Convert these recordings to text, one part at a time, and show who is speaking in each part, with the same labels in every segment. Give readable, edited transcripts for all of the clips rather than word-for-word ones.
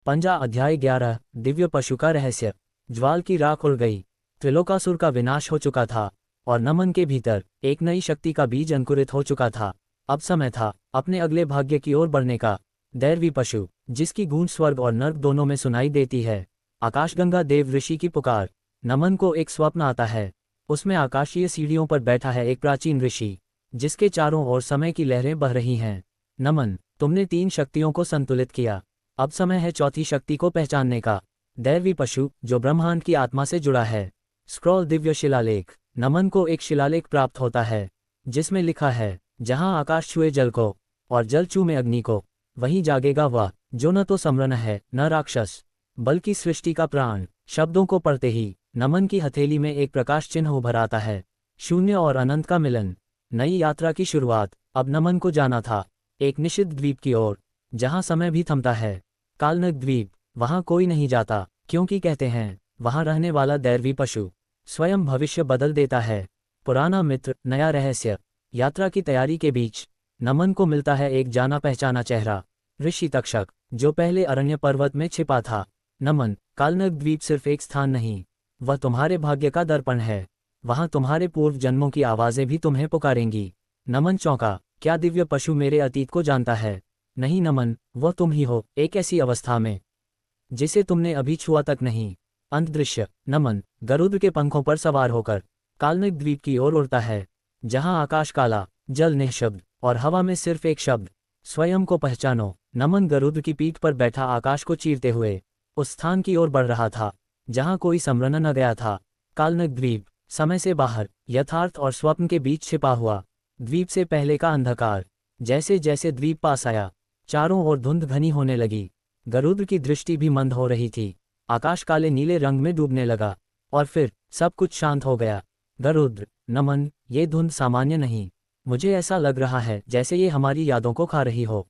Speaker 1: पंजा अध्याय 11 दिव्य पशु का रहस्य। ज्वाल की राख उड़ गई। त्रिलोकासुर का विनाश हो चुका था और नमन के भीतर एक नई शक्ति का बीज अंकुरित हो चुका था। अब समय था अपने अगले भाग्य की ओर बढ़ने का। दैवी पशु, जिसकी गूंज स्वर्ग और नर्क दोनों में सुनाई देती है। आकाशगंगा देव ऋषि की पुकार। नमन को एक स्वप्न आता है। उसमें आकाशीय सीढ़ियों पर बैठा है एक प्राचीन ऋषि, जिसके चारों ओर समय की लहरें बह रही हैं। नमन, तुमने 3 शक्तियों को संतुलित किया। अब समय है चौथी शक्ति को पहचानने का। दैवी पशु, जो ब्रह्मांड की आत्मा से जुड़ा है। स्क्रॉल दिव्य शिलालेख। नमन को एक शिलालेख प्राप्त होता है, जिसमें लिखा है, जहां आकाश छुए जल को और जल चूमे अग्नि को, वहीं जागेगा वह जो न तो सम्रन है न राक्षस, बल्कि सृष्टि का प्राण। शब्दों को पढ़ते ही नमन की हथेली में एक प्रकाश चिन्ह उभर आता है। शून्य और अनंत का मिलन। नई यात्रा की शुरुआत। अब नमन को जाना था एक निषिद्ध द्वीप की ओर, जहां समय भी थमता है। कालनग द्वीप। वहां कोई नहीं जाता, क्योंकि कहते हैं वहां रहने वाला दैवी पशु स्वयं भविष्य बदल देता है। पुराना मित्र, नया रहस्य। यात्रा की तैयारी के बीच नमन को मिलता है एक जाना पहचाना चेहरा। ऋषि तक्षक, जो पहले अरण्य पर्वत में छिपा था। नमन, कालनग द्वीप सिर्फ एक स्थान नहीं, वह तुम्हारे भाग्य का दर्पण है। वहां तुम्हारे पूर्व जन्मों की आवाजें भी तुम्हें पुकारेंगी। नमन चौंका। क्या दिव्य पशु मेरे अतीत को जानता है? नहीं नमन, वह तुम ही हो, एक ऐसी अवस्था में जिसे तुमने अभी छुआ तक नहीं। अंतदृश्य। नमन गरुड़ के पंखों पर सवार होकर काल्निक द्वीप की ओर उड़ता है, जहां आकाश काला, जल निःशब्द और हवा में सिर्फ एक शब्द, स्वयं को पहचानो। नमन गरुड़ की पीठ पर बैठा आकाश को चीरते हुए उस स्थान की ओर बढ़ रहा था जहां कोई स्मरण न गया था। काल्निक द्वीप। समय से बाहर, यथार्थ और स्वप्न के बीच छिपा हुआ। द्वीप से पहले का अंधकार। जैसे जैसे द्वीप पास आया, चारों ओर धुंध घनी होने लगी। गरुड़ की दृष्टि भी मंद हो रही थी। आकाश काले नीले रंग में डूबने लगा और फिर सब कुछ शांत हो गया। गरुड़, नमन, ये धुंध सामान्य नहीं। मुझे ऐसा लग रहा है जैसे ये हमारी यादों को खा रही हो।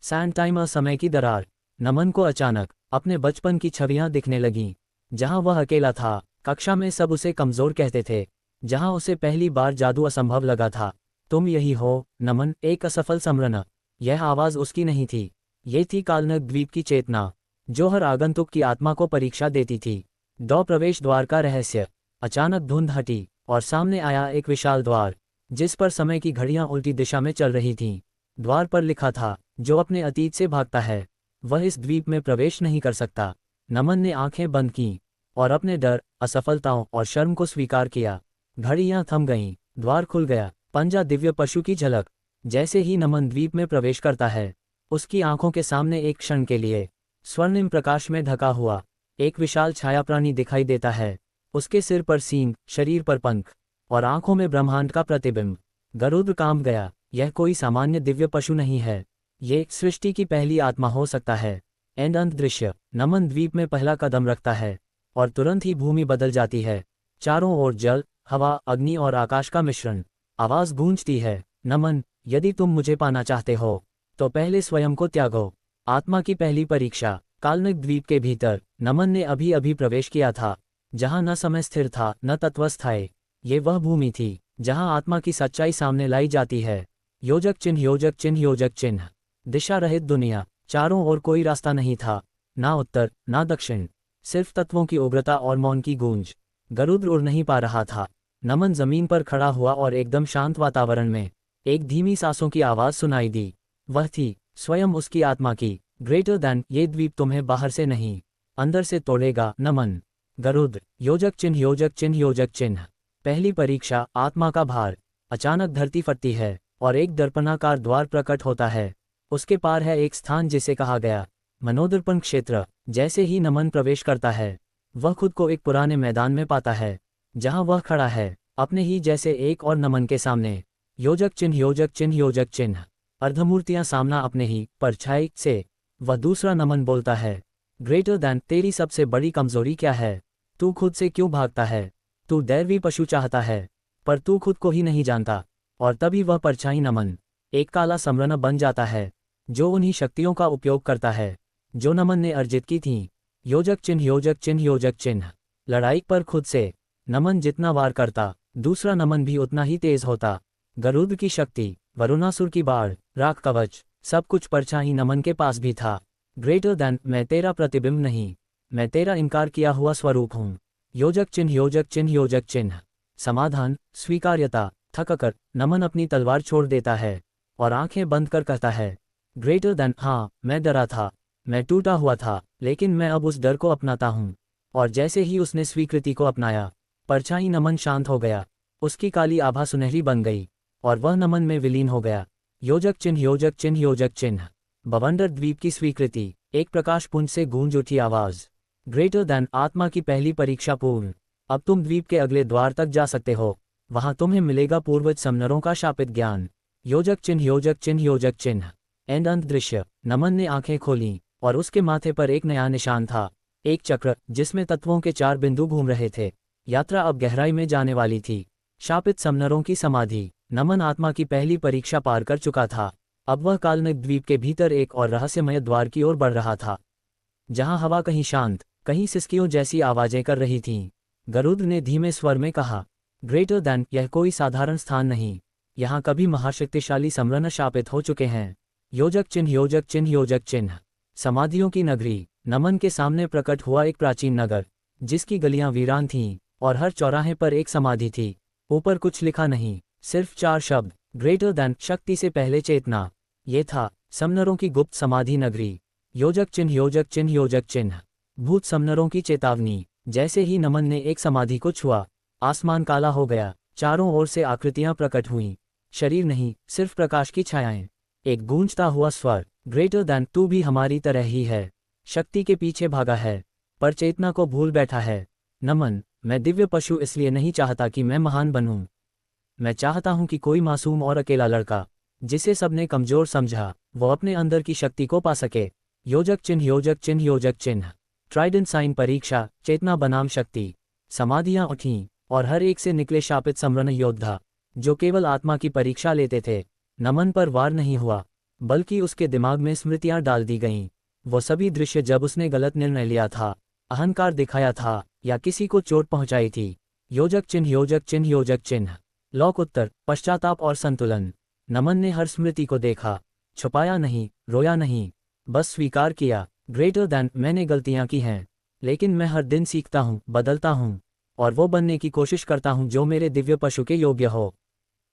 Speaker 1: Sand timer. समय की दरार। नमन को अचानक अपने बचपन की छवियां दिखने लगीं, जहां वह अकेला था। कक्षा में सब उसे कमजोर कहते थे, जहां उसे पहली बार जादू असंभव लगा था। तुम यही हो नमन, एक असफल सम्रण। यह आवाज उसकी नहीं थी, ये थी कालनग द्वीप की चेतना, जो हर आगंतुक की आत्मा को परीक्षा देती थी। प्रवेश द्वार का रहस्य। अचानक धुंध हटी और सामने आया एक विशाल द्वार, जिस पर समय की घड़ियां उल्टी दिशा में चल रही थीं। द्वार पर लिखा था, जो अपने अतीत से भागता है वह इस द्वीप में प्रवेश नहीं कर सकता। नमन ने आंखें बंद कीं और अपने डर, असफलताओं और शर्म को स्वीकार किया। घड़ियां थम गईं, द्वार खुल गया। पंजा दिव्य पशु की झलक। जैसे ही नमन द्वीप में प्रवेश करता है, उसकी आंखों के सामने एक क्षण के लिए स्वर्णिम प्रकाश में ढका हुआ एक विशाल छाया प्राणी दिखाई देता है। उसके सिर पर सींग, शरीर पर पंख और आंखों में ब्रह्मांड का प्रतिबिंब। गरुड़ कांप गया। यह कोई सामान्य दिव्य पशु नहीं है, ये सृष्टि की पहली आत्मा हो सकता है। एंड अंत दृश्य। नमन द्वीप में पहला कदम रखता है और तुरंत ही भूमि बदल जाती है। चारों ओर जल, हवा, अग्नि और आकाश का मिश्रण। आवाज गूंजती है, नमन, यदि तुम मुझे पाना चाहते हो तो पहले स्वयं को त्यागो। आत्मा की पहली परीक्षा। काल्निक द्वीप के भीतर नमन ने अभी अभी प्रवेश किया था, जहां न समय स्थिर था न तत्व स्थायी। ये वह भूमि थी जहां आत्मा की सच्चाई सामने लाई जाती है। योजक चिन्ह, योजक चिन्ह, योजक चिन्ह। दिशा रहित दुनिया। चारों ओर कोई रास्ता नहीं था, ना उत्तर ना दक्षिण, सिर्फ तत्वों की उग्रता और मौन की गूंज। गरुड़ उड़ नहीं पा रहा था। नमन जमीन पर खड़ा हुआ और एकदम शांत वातावरण में एक धीमी सांसों की आवाज सुनाई दी। वह थी स्वयं उसकी आत्मा की। ग्रेटर दैन, ये द्वीप तुम्हें बाहर से नहीं, अंदर से तोड़ेगा नमन। गरुड़। योजक चिन्ह, योजक चिन्ह, योजक चिन्ह। पहली परीक्षा। आत्मा का भार। अचानक धरती फटती है और एक दर्पणाकार द्वार प्रकट होता है। उसके पार है एक स्थान जिसे कहा गया मनोदर्पण क्षेत्र। जैसे ही नमन प्रवेश करता है, वह खुद को एक पुराने मैदान में पाता है, जहां वह खड़ा है अपने ही जैसे एक और नमन के सामने। योजक चिन्ह, योजक चिन्ह, योजक चिन्ह। अर्धमूर्तियां सामना अपने ही परछाई से। वह दूसरा नमन बोलता है, ग्रेटर दैन, तेरी सबसे बड़ी कमजोरी क्या है? तू खुद से क्यों भागता है? तू दैवी पशु चाहता है, पर तू खुद को ही नहीं जानता। और तभी वह परछाई नमन एक काला सम्रण बन जाता है, जो उन्हीं शक्तियों का उपयोग करता है जो नमन ने अर्जित की थीं। योजक चिन्ह, योजक चिन्ह, योजक चिन्ह। लड़ाई पर खुद से। नमन जितना वार करता, दूसरा नमन भी उतना ही तेज होता। गरुड़ की शक्ति, वरुणासुर की बाढ़, राख कवच, सब कुछ परछाई नमन के पास भी था। ग्रेटर देन, मैं तेरा प्रतिबिंब नहीं, मैं तेरा इनकार किया हुआ स्वरूप हूँ। योजक चिन्ह योजक चिन्ह योजक चिन्ह। समाधान, स्वीकार्यता। थककर नमन अपनी तलवार छोड़ देता है और आंखें बंद कर कहता है, ग्रेटर देन, हाँ मैं डरा था, मैं टूटा हुआ था, लेकिन मैं अब उस डर को अपनाता हूँ। और जैसे ही उसने स्वीकृति को अपनाया, परछाई नमन शांत हो गया, उसकी काली आभा सुनहरी बन गई और वह नमन में विलीन हो गया। योजक चिन्ह योजक चिन्ह योजक चिन्ह। बवंडर द्वीप की स्वीकृति। एक प्रकाश पुंज से गूंज उठी आवाज, ग्रेटर देन, आत्मा की पहली परीक्षा पूर्ण। अब तुम द्वीप के अगले द्वार तक जा सकते हो, वहां तुम्हें मिलेगा पूर्वज समनरों का शापित ज्ञान। योजक चिन्ह योजक चिन्ह योजक चिन्ह। एंड अंत दृश्य। नमन ने आंखें खोलीं और उसके माथे पर एक नया निशान था, एक चक्र जिसमें तत्वों के 4 बिंदु घूम रहे थे। यात्रा अब गहराई में जाने वाली थी। शापित समनरों की समाधि। नमन आत्मा की पहली परीक्षा पार कर चुका था। अब वह काल्पनिक द्वीप के भीतर एक और रहस्यमय द्वार की ओर बढ़ रहा था, जहां हवा कहीं शांत, कहीं सिसकियों जैसी आवाजें कर रही थीं। गरुड़ ने धीमे स्वर में कहा, ग्रेटर देन, यह कोई साधारण स्थान नहीं, यहाँ कभी महाशक्तिशाली समरन शापित हो चुके हैं। योजक चिन्ह योजक चिन्ह योजक चिन्ह। समाधियों की नगरी। नमन के सामने प्रकट हुआ एक प्राचीन नगर, जिसकी गलियां वीरान थीं और हर चौराहे पर एक समाधि थी। ऊपर कुछ लिखा नहीं, सिर्फ 4 शब्द, ग्रेटर देन, शक्ति से पहले चेतना। ये था समनरों की गुप्त समाधि नगरी। योजक चिन्ह योजक चिन्ह योजक चिन्ह। भूत समनरों की चेतावनी। जैसे ही नमन ने एक समाधि को छुआ, आसमान काला हो गया, चारों ओर से आकृतियां प्रकट हुईं। शरीर नहीं, सिर्फ प्रकाश की छायाएं। एक गूंजता हुआ स्वर, ग्रेटर देन, तू भी हमारी तरह ही है, शक्ति के पीछे भागा है, पर चेतना को भूल बैठा है। नमन, मैं दिव्य पशु इसलिए नहीं चाहता कि मैं महान बनूं। मैं चाहता हूं कि कोई मासूम और अकेला लड़का, जिसे सबने कमजोर समझा, वो अपने अंदर की शक्ति को पा सके। योजक चिन्ह योजक चिन्ह योजक चिन्ह। ट्राइडेंट साइन परीक्षा। चेतना बनाम शक्ति। समाधियां उठीं और हर एक से निकले शापित समरन योद्धा, जो केवल आत्मा की परीक्षा लेते थे। नमन पर वार नहीं हुआ, बल्कि उसके दिमाग में स्मृतियां डाल दी गईं। वो सभी दृश्य जब उसने गलत निर्णय लिया था, अहंकार दिखाया था या किसी को चोट पहुंचाई थी। योजक चिन्ह योजक चिन्ह योजक चिन्ह। लौक उत्तर, पश्चाताप और संतुलन। नमन ने हर स्मृति को देखा, छुपाया नहीं, रोया नहीं, बस स्वीकार किया। ग्रेटर देन, मैंने गलतियां की हैं, लेकिन मैं हर दिन सीखता हूं, बदलता हूं, और वो बनने की कोशिश करता हूं जो मेरे दिव्य पशु के योग्य हो।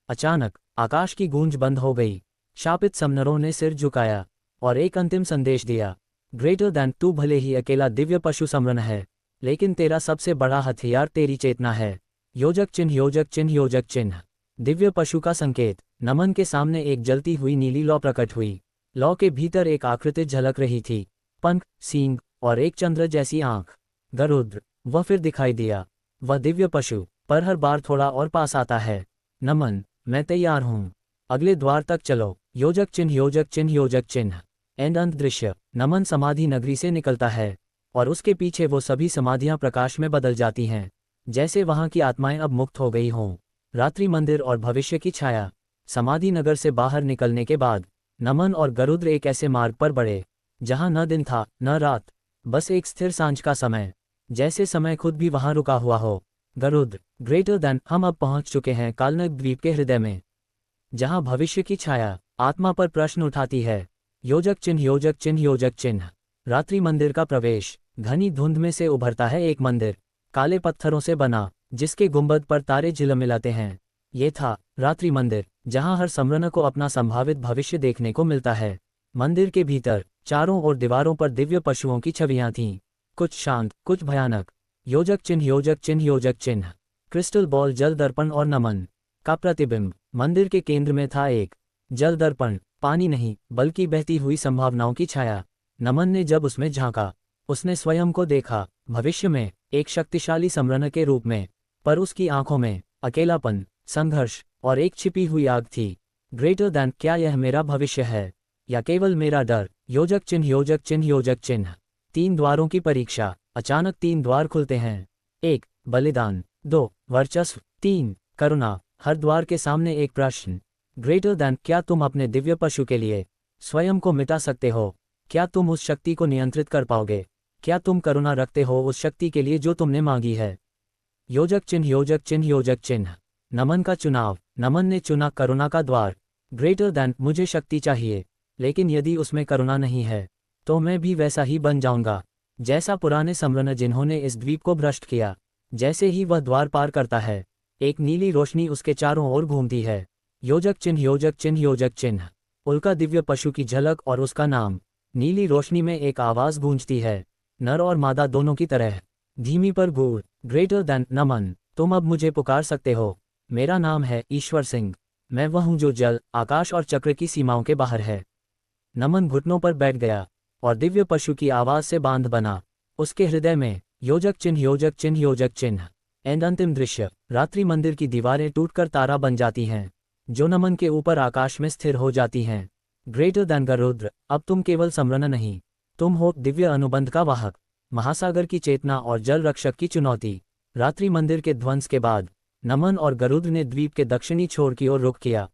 Speaker 1: अचानक आकाश की गूंज बंद हो गई। शापित समनरों ने सिर झुकाया और एक अंतिम संदेश दिया, ग्रेटर देन, तू भले ही अकेला दिव्य पशु समरन है, लेकिन तेरा सबसे बड़ा हथियार तेरी चेतना है। योजक चिन्ह योजक चिन्ह योजक चिन्ह। दिव्य पशु का संकेत। नमन के सामने एक जलती हुई नीली लौ प्रकट हुई। लौ के भीतर एक आकृति झलक रही थी, पंख, सींग और एक चंद्र जैसी आंख। गरुड़, वह फिर दिखाई दिया, वह दिव्य पशु, पर हर बार थोड़ा और पास आता है। नमन, मैं तैयार हूँ, अगले द्वार तक चलो। योजक चिन्ह योजक चिन्ह योजक चिन्ह। एंड अंत दृश्य। नमन समाधि नगरी से निकलता है और उसके पीछे वो सभी समाधियां प्रकाश में बदल जाती हैं, जैसे वहां की आत्माएं अब मुक्त हो गई हों। रात्रि मंदिर और भविष्य की छाया। समाधि नगर से बाहर निकलने के बाद नमन और गरुड़ एक ऐसे मार्ग पर बढ़े जहां न दिन था न रात, बस एक स्थिर सांझ का समय, जैसे समय खुद भी वहां रुका हुआ हो। गरुड़, ग्रेटर देन, हम अब पहुंच चुके हैं काल्पनिक द्वीप के हृदय में, जहां भविष्य की छाया आत्मा पर प्रश्न उठाती है। योजक चिन्ह योजक चिन्ह योजक चिन्ह। रात्रि मंदिर का प्रवेश। घनी धुंध में से उभरता है एक मंदिर, काले पत्थरों से बना, जिसके गुंबद पर तारे झिलमिलाते हैं। ये था रात्रि मंदिर, जहां हर समरन को अपना संभावित भविष्य देखने को मिलता है। मंदिर के भीतर चारों ओर दीवारों पर दिव्य पशुओं की छवियां थीं, कुछ शांत, कुछ भयानक। योजक चिन्ह योजक चिन्ह योजक चिन्ह। क्रिस्टल बॉल, जल दर्पण और नमन का प्रतिबिंब। मंदिर के केंद्र में था एक जल दर्पण, पानी नहीं बल्कि बहती हुई संभावनाओं की छाया। नमन ने जब उसमें झांका, उसने स्वयं को देखा भविष्य में एक शक्तिशाली समरन के रूप में, पर उसकी आंखों में अकेलापन, संघर्ष और एक छिपी हुई आग थी। ग्रेटर देन, क्या यह मेरा भविष्य है या केवल मेरा डर? योजक चिन्ह योजक चिन्ह योजक चिन्ह। 3 द्वारों की परीक्षा। अचानक 3 द्वार खुलते हैं। 1. बलिदान। 2. वर्चस्व। 3. करुणा। हर द्वार के सामने एक प्रश्न, ग्रेटर देन, क्या तुम अपने दिव्य पशु के लिए स्वयं को मिटा सकते हो? क्या तुम उस शक्ति को नियंत्रित कर पाओगे? क्या तुम करुणा रखते हो उस शक्ति के लिए जो तुमने मांगी है? योजक चिन्ह योजक चिन्ह योजक चिन्ह। नमन का चुनाव। नमन ने चुना करुणा का द्वार। ग्रेटर देन, मुझे शक्ति चाहिए, लेकिन यदि उसमें करुणा नहीं है तो मैं भी वैसा ही बन जाऊंगा जैसा पुराने सम्राट जिन्होंने इस द्वीप को भ्रष्ट किया। जैसे ही वह द्वार पार करता है, एक नीली रोशनी उसके चारों ओर घूमती है। योजक चिन्ह, योजक चिन्ह, योजक चिन्ह। उल्का दिव्य पशु की झलक और उसका नाम। नीली रोशनी में एक आवाज गूंजती है, नर और मादा दोनों की तरह, धीमी पर गूढ़। ग्रेटर दैन नमन, तुम अब मुझे पुकार सकते हो। मेरा नाम है ईश्वर सिंह। मैं वह हूं जो जल, आकाश और चक्र की सीमाओं के बाहर है। नमन घुटनों पर बैठ गया और दिव्य पशु की आवाज से बांध बना उसके हृदय में। योजक चिन्ह, योजक चिन्ह, योजक चिन्ह। एंड अंतिम दृश्य, रात्रि मंदिर की दीवारें टूटकर तारा बन जाती हैं, जो नमन के ऊपर आकाश में स्थिर हो जाती हैं। ग्रेटर दैन गरुद्र, अब तुम केवल सम्राट नहीं, तुम हो दिव्य अनुबंध का वाहक, महासागर की चेतना और जल रक्षक की चुनौती। रात्रि मंदिर के ध्वंस के बाद नमन और गरुद्र ने द्वीप के दक्षिणी छोर की ओर रुख किया,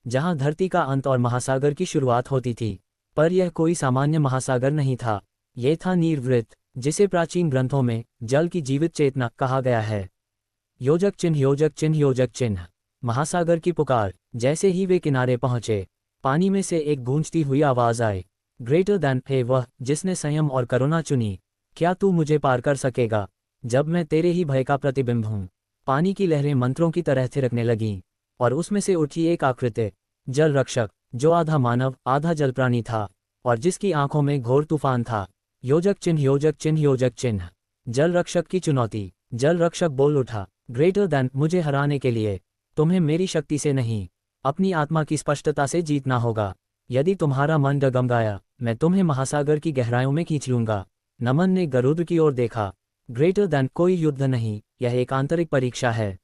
Speaker 1: जहां धरती का अंत और महासागर की शुरुआत होती थी। पर यह कोई सामान्य महासागर नहीं था, यह था नीरवृत्त, जिसे प्राचीन ग्रंथों में जल की जीवित चेतना कहा गया है। योजक चिन्ह, योजक चिन्ह, योजक चिन्ह। महासागर की पुकार। जैसे ही वे किनारे पहुंचे, पानी में से एक गूंजती हुई आवाज आई, ग्रेटर दैन, हे वह जिसने संयम और करुणा चुनी, क्या तू मुझे पार कर सकेगा जब मैं तेरे ही भय का प्रतिबिंब हूं। पानी की लहरें मंत्रों की तरह थिरकने लगीं, और उसमें से उठी एक आकृति, जल रक्षक, जो आधा मानव आधा जलप्राणी था, और जिसकी आंखों में घोर तूफान था। योजक चिन्ह, योजक चिन्ह, योजक चिन्ह। जल रक्षक की चुनौती। जल रक्षक बोल उठा, ग्रेटर दैन, मुझे हराने के लिए तुम्हें मेरी शक्ति से नहीं, अपनी आत्मा की स्पष्टता से जीतना होगा। यदि तुम्हारा मन डगमगाया, मैं तुम्हें महासागर की गहराइयों में खींच लूंगा। नमन ने गरुड़ की ओर देखा। ग्रेटर दैन, कोई युद्ध नहीं, यह एक आंतरिक परीक्षा है।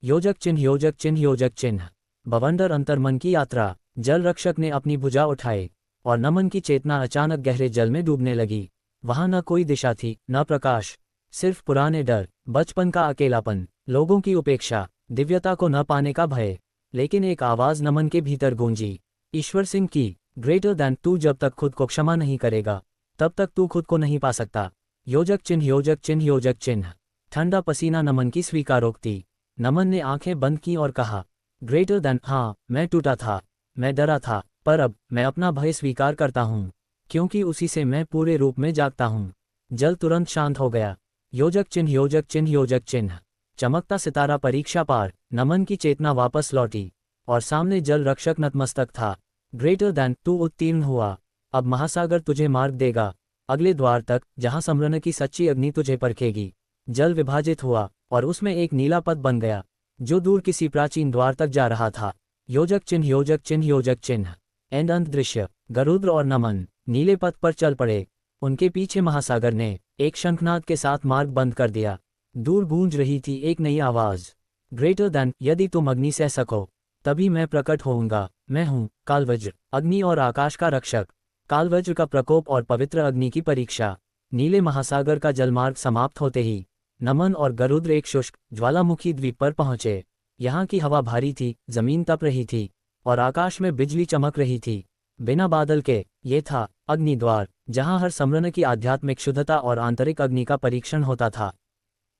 Speaker 1: योजक चिन्ह, योजक चिन्ह, योजक चिन्ह। बवंडर अंतर्मन की यात्रा। जल रक्षक ने अपनी भुजा उठाई और नमन की चेतना अचानक गहरे जल में डूबने लगी। वहां न कोई दिशा थी, न प्रकाश, सिर्फ पुराने डर, बचपन का अकेलापन, लोगों की उपेक्षा, दिव्यता को न पाने का भय। लेकिन एक आवाज नमन के भीतर गूंजी, ईश्वर सिंह की। ग्रेटर दैन, तू जब तक खुद को क्षमा नहीं करेगा, तब तक तू खुद को नहीं पा सकता। योजक चिन्ह, योजक चिन्ह, योजक चिन्ह। ठंडा पसीना नमन की स्वीकारोक्ति। नमन ने आंखें बंद की और कहा, ग्रेटर दैन, हाँ, मैं टूटा था, मैं डरा था, पर अब मैं अपना भय स्वीकार करता हूँ, क्योंकि उसी से मैं पूरे रूप में जागता हूँ। जल तुरंत शांत हो गया। योजक चिन्ह, योजक चिन्ह, योजक चिन्ह। चमकता सितारा परीक्षा पार। नमन की चेतना वापस लौटी और सामने जल रक्षक नतमस्तक था। ग्रेटर दैन, तू उत्तीर्ण हुआ, अब महासागर तुझे मार्ग देगा अगले द्वार तक, जहां सम्राट की सच्ची अग्नि तुझे परखेगी। जल विभाजित हुआ और उसमें एक नीला पथ बन गया, जो दूर किसी प्राचीन द्वार तक जा रहा था। योजक चिन्ह, योजक चिन्ह, योजक चिन्ह। एंड अंत दृश्य, गरुद्र और नमन नीले पथ पर चल पड़े। उनके पीछे महासागर ने एक शंखनाद के साथ मार्ग बंद कर दिया। दूर गूंज रही थी एक नई आवाज, ग्रेटर दैन, यदि तुम अग्नि सह सको, तभी मैं प्रकट होऊंगा। मैं हूँ कालवज्र, अग्नि और आकाश का रक्षक। कालवज्र का प्रकोप और पवित्र अग्नि की परीक्षा। नीले महासागर का जलमार्ग समाप्त होते ही नमन और गरुद्र एक शुष्क ज्वालामुखी द्वीप पर पहुंचे। यहाँ की हवा भारी थी, जमीन तप रही थी और आकाश में बिजली चमक रही थी, बिना बादल के। ये था अग्निद्वार, जहाँ हर सम्राट की आध्यात्मिक शुद्धता और आंतरिक अग्नि का परीक्षण होता था।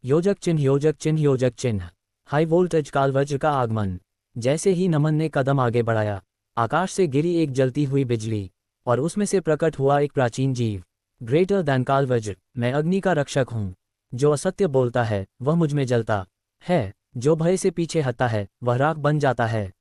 Speaker 1: योजक चिन्ह, योजक चिन्ह, योजक चिन्ह। हाई वोल्टेज कालवज्र का आगमन। जैसे ही नमन ने कदम आगे बढ़ाया, आकाश से गिरी एक जलती हुई बिजली और उसमें से प्रकट हुआ एक प्राचीन जीव। ग्रेटर दैन कालवज्र, मैं अग्नि का रक्षक हूँ। जो असत्य बोलता है वह मुझ में जलता है, जो भय से पीछे हटता है वह राख बन जाता है।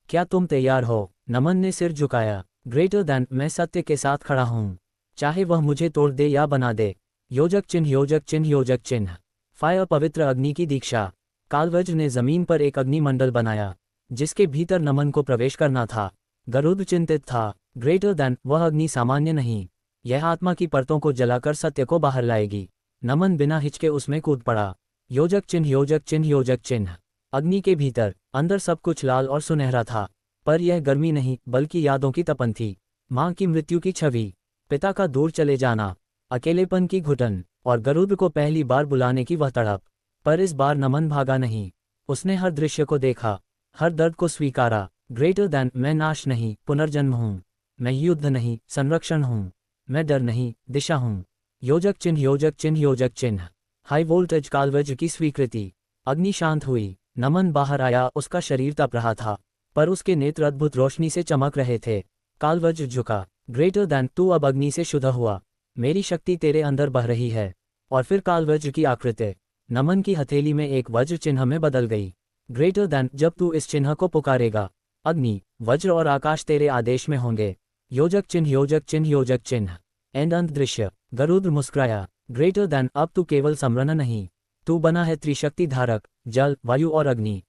Speaker 1: क्या तुम तैयार हो? नमन ने सिर झुकाया। ग्रेटर दैन, मैं सत्य के साथ खड़ा हूँ, चाहे वह मुझे तोड़ दे या बना दे। योजक चिन्ह, योजक चिन्ह, योजक चिन्ह। फायर, पवित्र अग्नि की दीक्षा। कालवज्र ने जमीन पर एक अग्निमंडल बनाया, जिसके भीतर नमन को प्रवेश करना था। गरुड़ चिंतित था। ग्रेटर दैन, वह अग्नि सामान्य नहीं, यह आत्मा की परतों को जलाकर सत्य को बाहर लाएगी। नमन बिना हिचके उसमें कूद पड़ा। योजक चिन्ह, योजक चिन्ह, योजक चिन्ह। अग्नि के भीतर अंदर सब कुछ लाल और सुनहरा था, पर यह गर्मी नहीं बल्कि यादों की तपन थी। माँ की मृत्यु की छवि, पिता का दूर चले जाना, अकेलेपन की घुटन और गरुड़ को पहली बार बुलाने की वह तड़प। पर इस बार नमन भागा नहीं, उसने हर दृश्य को देखा, हर दर्द को स्वीकारा। ग्रेटर दैन, मैं नाश नहीं, पुनर्जन्म हूँ। मैं युद्ध नहीं, संरक्षण हूँ। मैं डर नहीं, दिशा हूँ। योजक चिन्ह, योजक चिन्ह, योजक चिन्ह। हाई वोल्टेज कालवज्र की स्वीकृति। अग्नि शांत हुई। नमन बाहर आया। उसका शरीर तप रहा था, पर उसके नेत्र अद्भुत रोशनी से चमक रहे थे। कालवज्र झुका, ग्रेटर दैन तू अब अग्नि से शुद्ध हुआ, मेरी शक्ति तेरे अंदर बह रही है। और फिर काल वज्र की आकृति नमन की हथेली में एक वज्र चिन्ह में बदल गई। ग्रेटर दैन जब तू इस चिन्ह को पुकारेगा, अग्नि, वज्र और आकाश तेरे आदेश में होंगे। योजक चिन्ह, योजक चिन्ह, योजक चिन्ह। एंड अंत दृश्य। गरुड़ मुस्कुराया। ग्रेटर दैन अब तू केवल समरन नहीं, तू बना है त्रिशक्ति धारक, जल, वायु और अग्नि।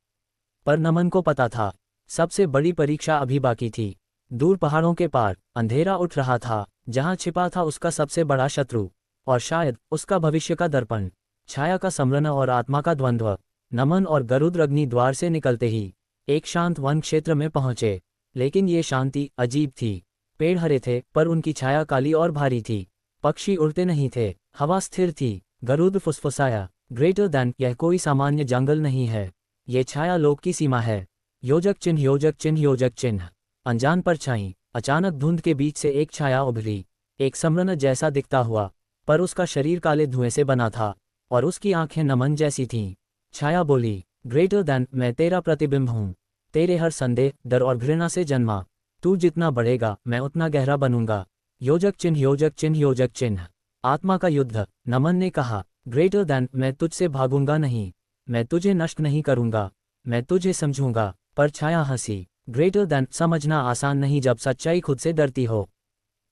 Speaker 1: पर नमन को पता था, सबसे बड़ी परीक्षा अभी बाकी थी। दूर पहाड़ों के पार अंधेरा उठ रहा था, जहां छिपा था उसका सबसे बड़ा शत्रु, और शायद उसका भविष्य का दर्पण। छाया का समरन और आत्मा का द्वंद्व। नमन और गरुड़ अग्नि द्वार से निकलते ही एक शांत वन क्षेत्र में पहुंचे। लेकिन ये शांति अजीब थी। पेड़ हरे थे, पर उनकी छाया काली और भारी थी। पक्षी उड़ते नहीं थे, हवा स्थिर थी। गरुड़ फुसफुसाया, ग्रेटर दैन, यह कोई सामान्य जंगल नहीं है, ये छाया लोक की सीमा है। योजक चिन्ह, योजक चिन्ह, योजक चिन्ह। अनजान परछाई। अचानक धुंध के बीच से एक छाया उभरी, एक समरन जैसा दिखता हुआ, पर उसका शरीर काले धुएं से बना था और उसकी आंखें नमन जैसी थीं। छाया बोली, ग्रेटर दैन, मैं तेरा प्रतिबिंब हूँ, तेरे हर संदेह, डर और घृणा से जन्मा। तू जितना बढ़ेगा मैं उतना गहरा बनूंगा। योजक चिन्ह, योजक चिन्ह, योजक चिन्ह। आत्मा का युद्ध। नमन ने कहा, ग्रेटर दैन, मैं तुझसे भागूंगा नहीं, मैं तुझे नष्ट नहीं करूंगा, मैं तुझे समझूंगा। पर छाया हंसी, ग्रेटर दैन, समझना आसान नहीं जब सच्चाई खुद से डरती हो।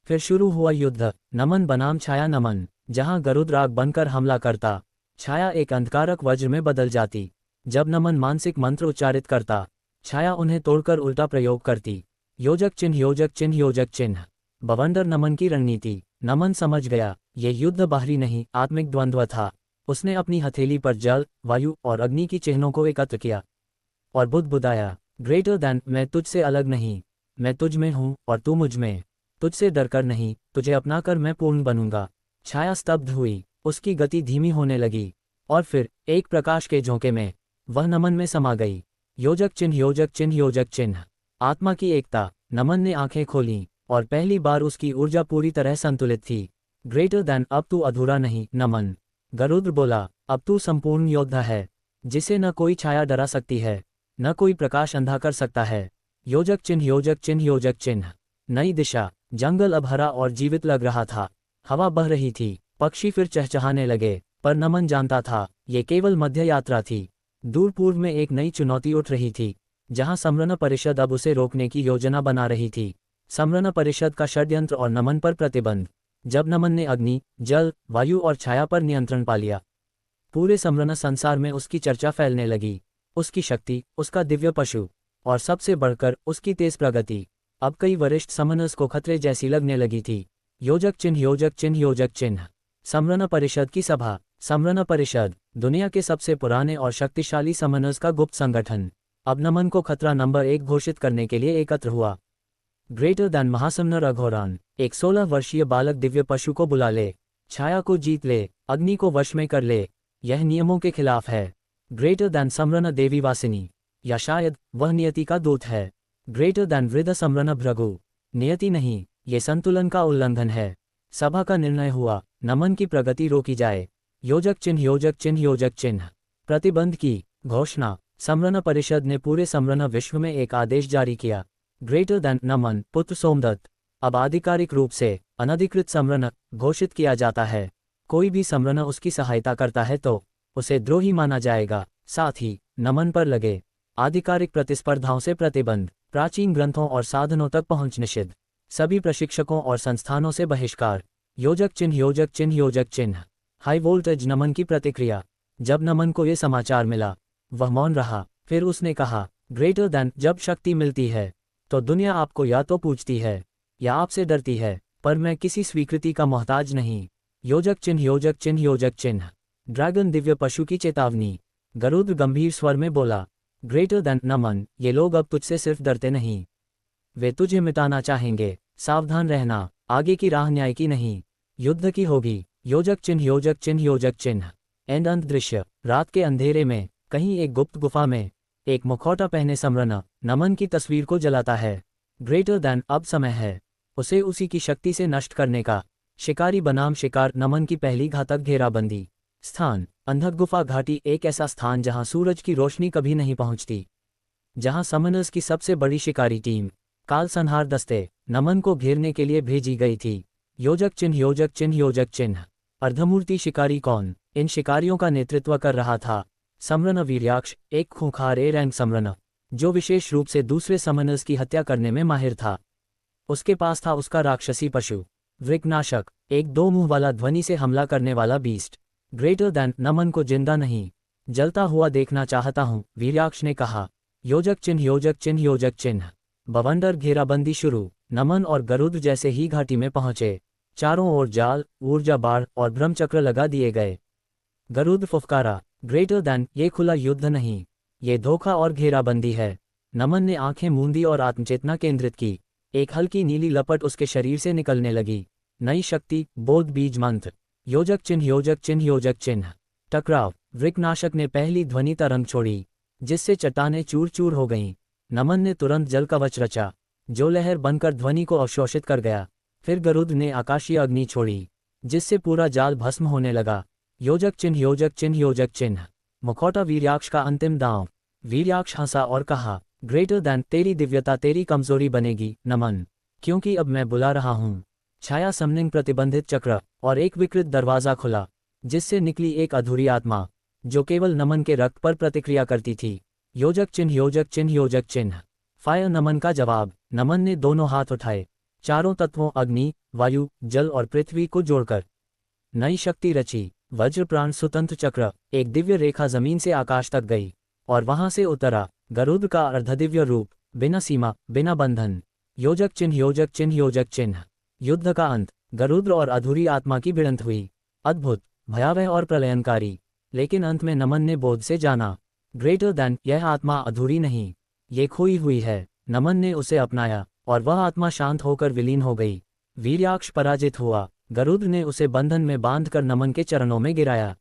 Speaker 1: फिर शुरू हुआ युद्ध। नमन बनाम छाया। नमन जहां गरुड़ राग बनकर हमला करता, छाया एक अंधकारक वज्र में बदल जाती। जब नमन मानसिक मंत्र उच्चारित करता, छाया उन्हें तोड़कर उल्टा प्रयोग करती। योजक चिन्ह, योजक चिन्ह, योजक चिन्ह। बवंडर नमन की रणनीति। नमन समझ गया, ये युद्ध बाहरी नहीं, आत्मिक द्वंद्व था। उसने अपनी हथेली पर जल, वायु और अग्नि की चिन्हों को एकत्र किया और बुदबुदाया, ग्रेटर दैन, मैं तुझसे अलग नहीं, मैं तुझ में हूँ और तू मुझ में। तुझसे डरकर नहीं, तुझे अपनाकर मैं पूर्ण बनूंगा। छाया स्तब्ध हुई, उसकी गति धीमी होने लगी, और फिर एक प्रकाश के झोंके में वह नमन में समा गई। योजक चिन्ह, योजक चिन्ह, योजक चिन्ह। आत्मा की एकता। नमन ने आंखें खोलीं और पहली बार उसकी ऊर्जा पूरी तरह संतुलित थी। ग्रेटर दैन, अब तू अधूरा नहीं, नमन। गरुड़ बोला, अब तू संपूर्ण योद्धा है, जिसे न कोई छाया डरा सकती है, न कोई प्रकाश अंधा कर सकता है। योजक चिन्ह, योजक चिन्ह, योजक चिन्ह। नई दिशा। जंगल अब हरा और जीवित लग रहा था। हवा बह रही थी, पक्षी फिर चहचहाने लगे, पर नमन जानता था, ये केवल मध्य यात्रा थी। दूर पूर्व में एक नई चुनौती उठ रही थी, जहां समरन परिषद अब उसे रोकने की योजना बना रही थी। समरन परिषद का षड्यंत्र और नमन पर प्रतिबंध। जब नमन ने अग्नि, जल, वायु और छाया पर नियंत्रण पा लिया, पूरे समरन संसार में उसकी चर्चा फैलने लगी। उसकी शक्ति, उसका दिव्य पशु, और सबसे बढ़कर उसकी तेज प्रगति अब कई वरिष्ठ समनर्स को खतरे जैसी लगने लगी थी। योजक चिन्ह, योजक चिन्ह, योजक चिन्ह। समरन परिषद की सभा। समरन परिषद दुनिया के सबसे पुराने और शक्तिशाली समनर्स का गुप्त संगठन अब नमन को खतरा नंबर 1 घोषित करने के लिए एकत्र हुआ। ग्रेटर दैन महासमनर अघोरान, एक 16 वर्षीय बालक दिव्य पशु को बुला ले, छाया को जीत ले, अग्नि को वश में कर ले, यह नियमों के खिलाफ है। ग्रेटर दैन समरन देवी वासिनी, या शायद वह नियति का दूत है। ग्रेटर दैन वृद्ध समरन भृगु, नियति नहीं, ये संतुलन का उल्लंघन है। सभा का निर्णय हुआ, नमन की प्रगति रोकी जाए। योजक चिन्ह, योजक चिन्ह, योजक चिन्ह। प्रतिबंध की घोषणा। समरन परिषद ने पूरे समरन विश्व में एक आदेश जारी किया। ग्रेटर दैन नमन पुत्र सोमदत्त अब आधिकारिक रूप से अनधिकृत समरन घोषित किया जाता है। कोई भी समरन उसकी सहायता करता है तो उसे द्रोही माना जाएगा। साथ ही नमन पर लगे आधिकारिक प्रतिस्पर्धाओं से प्रतिबंध, प्राचीन ग्रंथों और साधनों तक पहुंच निषिद्ध, सभी प्रशिक्षकों और संस्थानों से बहिष्कार। योजक चिन्ह, योजक चिन्ह, योजक चिन्ह। हाई वोल्टेज नमन की प्रतिक्रिया। जब नमन को ये समाचार मिला, वह मौन रहा। फिर उसने कहा, ग्रेटर दैन, जब शक्ति मिलती है तो दुनिया आपको या तो पूछती है या आपसे डरती है, पर मैं किसी स्वीकृति का मोहताज नहीं। योजक चिन्ह, योजक चिन्ह, योजक चिन्ह। ड्रैगन दिव्य पशु की चेतावनी। गरुड़ गंभीर स्वर में बोला, ग्रेटर दैन नमन, ये लोग अब तुझसे सिर्फ डरते नहीं, वे तुझे मिटाना चाहेंगे। सावधान रहना, आगे की राह न्याय की नहीं, युद्ध की होगी। योजक चिन्ह, योजक चिन्ह, योजक चिन्ह। एंड अंत दृश्य। रात के अंधेरे में कहीं एक गुप्त गुफा में एक मुखौटा पहने समरन नमन की तस्वीर को जलाता है। ग्रेटर दैन, अब समय है उसे उसी की शक्ति से नष्ट करने का। शिकारी बनाम शिकार। नमन की पहली घातक घेराबंदी। स्थान, अंधक गुफा घाटी, एक ऐसा स्थान जहां सूरज की रोशनी कभी नहीं पहुंचती, जहां समनर्स की सबसे बड़ी शिकारी टीम, काल संहार दस्ते, नमन को घेरने के लिए भेजी गई थी। योजक चिन्ह योजक चिन्ह योजक चिन्ह। अर्धमूर्ति शिकारी कौन? इन शिकारियों का नेतृत्व कर रहा था समरन वीर्याक्ष, एक खूंखार रैंक समरन, जो विशेष रूप से दूसरे समनर्स की हत्या करने में माहिर था। उसके पास था उसका राक्षसी पशु वृकनाशक, एक 2 मुंह वाला ध्वनि से हमला करने वाला बीस्ट। ग्रेटर दैन नमन को जिंदा नहीं, जलता हुआ देखना चाहता हूं, वीर्याक्ष ने कहा। योजक चिन्ह योजक चिन्ह योजक चिन्ह। बवंडर घेराबंदी शुरू। नमन और गरुड़ जैसे ही घाटी में पहुंचे, चारों ओर जाल, ऊर्जा बाढ़ और ब्रह्मचक्र लगा दिए गए। गरुड़ फुफकारा, ग्रेटर दैन, ये खुला युद्ध नहीं, ये धोखा और घेराबंदी है। नमन ने आंखें मूंदी और आत्मचेतना केंद्रित की। एक हल्की नीली लपट उसके शरीर से निकलने लगी। नई शक्ति, बोध बीज मंत्र। योजक चिन्ह योजक चिन्ह योजक चिन्ह। टकराव। वृकनाशक ने पहली ध्वनि तरंग छोड़ी, जिससे चट्टानें चूर चूर हो गईं। नमन ने तुरंत जल कवच रचा, जो लहर बनकर ध्वनि को अवशोषित कर गया। फिर गरुड़ ने आकाशीय अग्नि छोड़ी, जिससे पूरा जाल भस्म होने लगा। योजक चिन्ह योजक चिन्ह योजक चिन्ह। मुखौटा वीर्याक्ष का अंतिम दांव। वीर्याक्ष हंसा और कहा, ग्रेटर दैन, तेरी दिव्यता तेरी कमजोरी बनेगी नमन, क्योंकि अब मैं बुला रहा हूं। छाया समनिंग प्रतिबंधित चक्र, और एक विकृत दरवाजा खुला, जिससे निकली एक अधूरी आत्मा, जो केवल नमन के रक्त पर प्रतिक्रिया करती थी। योजक चिन्ह योजक चिन्ह योजक चिन्ह। फायर नमन का जवाब। नमन ने दोनों हाथ उठाए, चारों तत्वों अग्नि, वायु, जल और पृथ्वी को जोड़कर नई शक्ति रची। वज्र प्राण स्वतंत्र चक्र, एक दिव्य रेखा जमीन से आकाश तक गई और वहां से उतरा। गरुड़ का अर्धदिव्य रूप, बिना सीमा, बिना बंधन। योजक चिन्ह योजक चिन्ह योजक चिन्ह। युद्ध का अंत। गरुड़ और अधूरी आत्मा की भिड़ंत हुई। अद्भुत, भयावह और प्रलयनकारी। लेकिन अंत में नमन ने बोध से जाना, ग्रेटर दैन, यह आत्मा अधूरी नहीं, ये खोई हुई है। नमन ने उसे अपनाया और वह आत्मा शांत होकर विलीन हो गई। वीर्याक्ष पराजित हुआ। गरुड़ ने उसे बंधन में बांधकर नमन के चरणों में गिराया।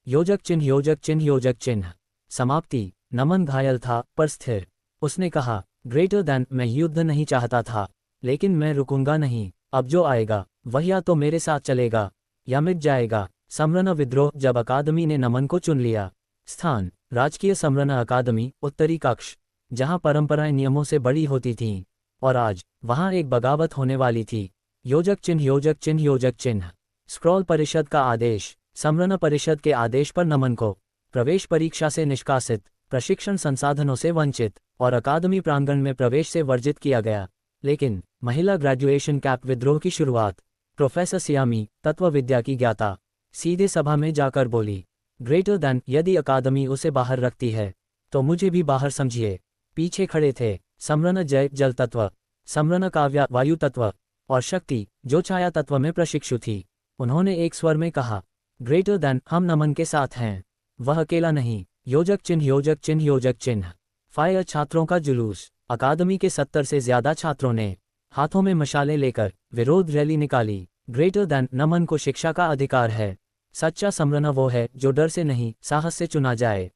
Speaker 1: योजक चिन्ह योजक चिन्ह योजक चिन्ह। समाप्ति। नमन घायल था पर स्थिर। उसने कहा, ग्रेटर दैन, मैं युद्ध नहीं चाहता था, लेकिन मैं रुकूंगा नहीं। अब जो आएगा वह या तो मेरे साथ चलेगा या मिट जाएगा। समरन विद्रोह। जब अकादमी ने नमन को चुन लिया। स्थान, राजकीय समरन अकादमी, उत्तरी कक्ष, जहां परंपराएं नियमों से बड़ी होती थीं, और आज वहां एक बगावत होने वाली थी। योजक चिन्ह योजक चिन्ह योजक चिन्ह। स्क्रॉल परिषद का आदेश। समरन परिषद के आदेश पर नमन को प्रवेश परीक्षा से निष्कासित, प्रशिक्षण संसाधनों से वंचित और अकादमी प्रांगण में प्रवेश से वर्जित किया गया। लेकिन महिला ग्रेजुएशन कैप विद्रोह की शुरुआत। प्रोफेसर सियामी, तत्व विद्या की ज्ञाता, सीधे सभा में जाकर बोली, ग्रेटर दैन, यदि अकादमी उसे बाहर रखती है तो मुझे भी बाहर समझिए। पीछे खड़े थे समरन जय, जल तत्व, समरन काव्या, वायु तत्व, और शक्ति, जो छाया तत्व में प्रशिक्षु थी। उन्होंने एक स्वर में कहा, ग्रेटर दैन, हम नमन के साथ हैं, वह अकेला नहीं। योजक चिन्ह योजक चिन्ह योजक चिन्ह। फायर छात्रों का जुलूस। अकादमी के 70 से ज्यादा छात्रों ने हाथों में मशालें लेकर विरोध रैली निकाली। ग्रेटर दैन, नमन को शिक्षा का अधिकार है। सच्चा समरन वो है जो डर से नहीं, साहस से चुना जाए।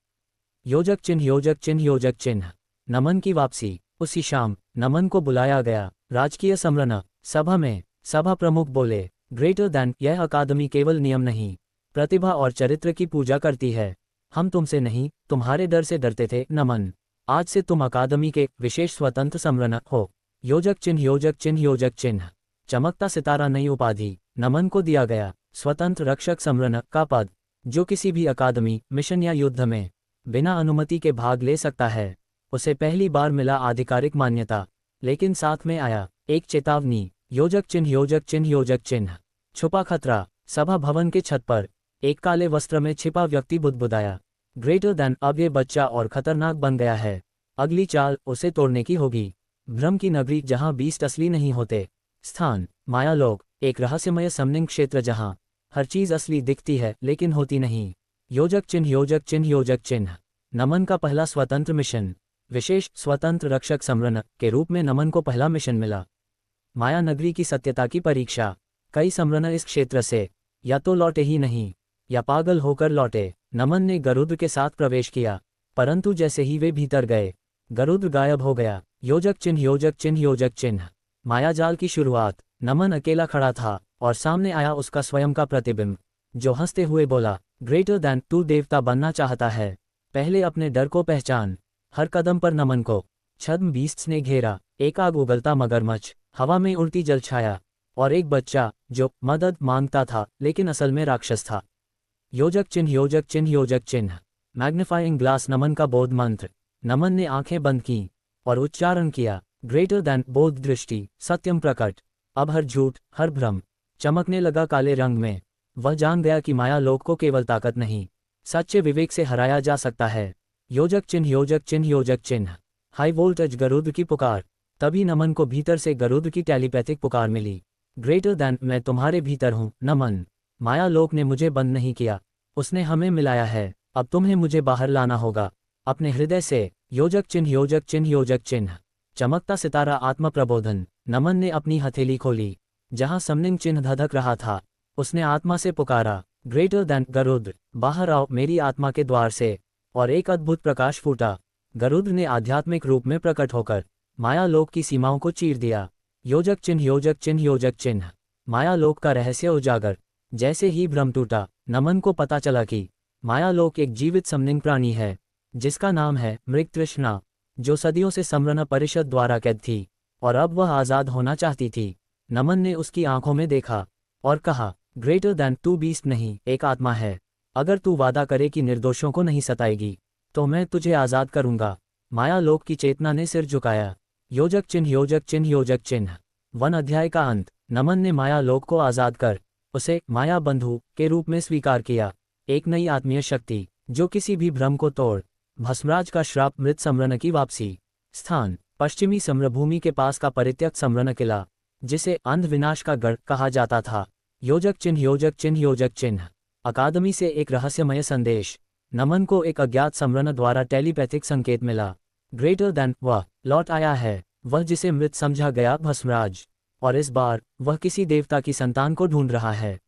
Speaker 1: योजक चिन्ह योजक चिन्ह योजक चिन्ह। नमन की वापसी। उसी शाम नमन को बुलाया गया राजकीय समरन सभा में। सभा प्रमुख बोले, ग्रेटर दैन, यह अकादमी केवल नियम नहीं, प्रतिभा और चरित्र की पूजा करती है। हम तुमसे नहीं, तुम्हारे डर से डरते थे नमन। आज से तुम अकादमी के विशेष स्वतंत्र समरन हो। योजक चिन्ह योजक चिन्ह योजक चिन्ह। चमकता सितारा, नई उपाधि नमन को दिया गया, स्वतंत्र रक्षक समरन का पद, जो किसी भी अकादमी, मिशन या युद्ध में बिना अनुमति के भाग ले सकता है। उसे पहली बार मिला आधिकारिक मान्यता, लेकिन साथ में आया एक चेतावनी। योजक चिन्ह योजक चिन्ह योजक चिन्ह। छुपा खतरा। सभा भवन के छत पर एक काले वस्त्र में छिपा व्यक्ति बुदबुदाया, ग्रेटर दैन, अब ये बच्चा और खतरनाक बन गया है। अगली चाल उसे तोड़ने की होगी। भ्रम की नगरी, जहां बीस्ट असली नहीं होते। स्थान, मायालोक, एक रहस्यमय समनिंग क्षेत्र जहां हर चीज असली दिखती है लेकिन होती नहीं। योजक चिन्ह योजक चिन्ह योजक चिन्ह। नमन का पहला स्वतंत्र मिशन। विशेष स्वतंत्र रक्षक समरन के रूप में नमन को पहला मिशन मिला। माया नगरी की सत्यता की परीक्षा। कई समरन इस क्षेत्र से या तो लौटे ही नहीं या पागल होकर लौटे। नमन ने गरुड़ के साथ प्रवेश किया, परंतु जैसे ही वे भीतर गए, गरुड़ गायब हो गया। योजक चिन्ह योजक चिन्ह योजक चिन्ह। मायाजाल की शुरुआत। नमन अकेला खड़ा था और सामने आया उसका स्वयं का प्रतिबिंब, जो हंसते हुए बोला, ग्रेटर दैन, तू देवता बनना चाहता है, पहले अपने डर को पहचान। हर कदम पर नमन को छद्म बीस्ट्स ने घेरा। एक आग उगलता मगरमच्छ, हवा में उड़ती जल छाया, और एक बच्चा जो मदद मांगता था लेकिन असल में राक्षस था। योजक चिन्ह योजक चिन्ह योजक चिन्ह। मैग्नीफाइंग ग्लास नमन का बोध मंत्र। नमन ने आंखें बंद की और उच्चारण किया, ग्रेटर दैन बोध दृष्टि सत्यम प्रकट। अब हर झूठ हर भ्रम चमकने लगा काले रंग में। वह जान गया कि माया लोक को केवल ताकत नहीं, सच्चे विवेक से हराया जा सकता है। योजक चिन्ह योजक चिन्ह योजक चिन्ह। हाई वोल्टेज गरुड़ की पुकार। तभी नमन को भीतर से गरुड़ की टेलीपैथिक पुकार मिली, ग्रेटर दैन मैं तुम्हारे भीतर हूँ नमन। माया लोक ने मुझे बंद नहीं किया, उसने हमें मिलाया है। अब तुम्हें मुझे बाहर लाना होगा अपने हृदय से। योजक चिन्ह योजक चिन्ह योजक चिन्ह। चमकता सितारा आत्म प्रबोधन। नमन ने अपनी हथेली खोली, जहां समनिंग चिन्ह धधक रहा था। उसने आत्मा से पुकारा, ग्रेटर दैन गरुड़ बाहर आओ मेरी आत्मा के द्वार से। और एक अद्भुत प्रकाश फूटा। गरुड़ ने आध्यात्मिक रूप में प्रकट होकर माया लोक की सीमाओं को चीर दिया। योजक चिन्ह योजक चिन्ह योजक चिन्ह। माया लोक का रहस्य उजागर। जैसे ही भ्रम टूटा, नमन को पता चला कि माया लोक एक जीवित समनिंग प्राणी है, जिसका नाम है मृग तृष्णा, जो सदियों से समरण परिषद द्वारा कैद थी और अब वह आज़ाद होना चाहती थी। नमन ने उसकी आंखों में देखा और कहा, ग्रेटर दैन तू बीस्ट नहीं, एक आत्मा है। अगर तू वादा करे कि निर्दोषों को नहीं सताएगी, तो मैं तुझे आज़ाद करूंगा। माया लोक की चेतना ने सिर झुकाया। योजक चिन्ह योजक चिन्ह योजक चिन्ह। 1 अध्याय का अंत। नमन ने माया लोक को आज़ाद कर उसे माया बंधु के रूप में स्वीकार किया, एक नई आत्मीय शक्ति जो किसी भी भ्रम को तोड़। भस्मराज का श्राप मृत समरण की वापसी। स्थान पश्चिमी सम्रभूमि के पास का परित्यक्त समरण किला, जिसे अंध विनाश का गढ़ कहा जाता था। योजक चिन्ह योजक चिन्ह योजक चिन्ह। अकादमी से एक रहस्यमय संदेश। नमन को एक अज्ञात समरण द्वारा टेलीपैथिक संकेत मिला, ग्रेटर दैन वह लौट आया है, वह जिसे मृत समझा गया भस्मराज, और इस बार वह किसी देवता की संतान को ढूंढ रहा है।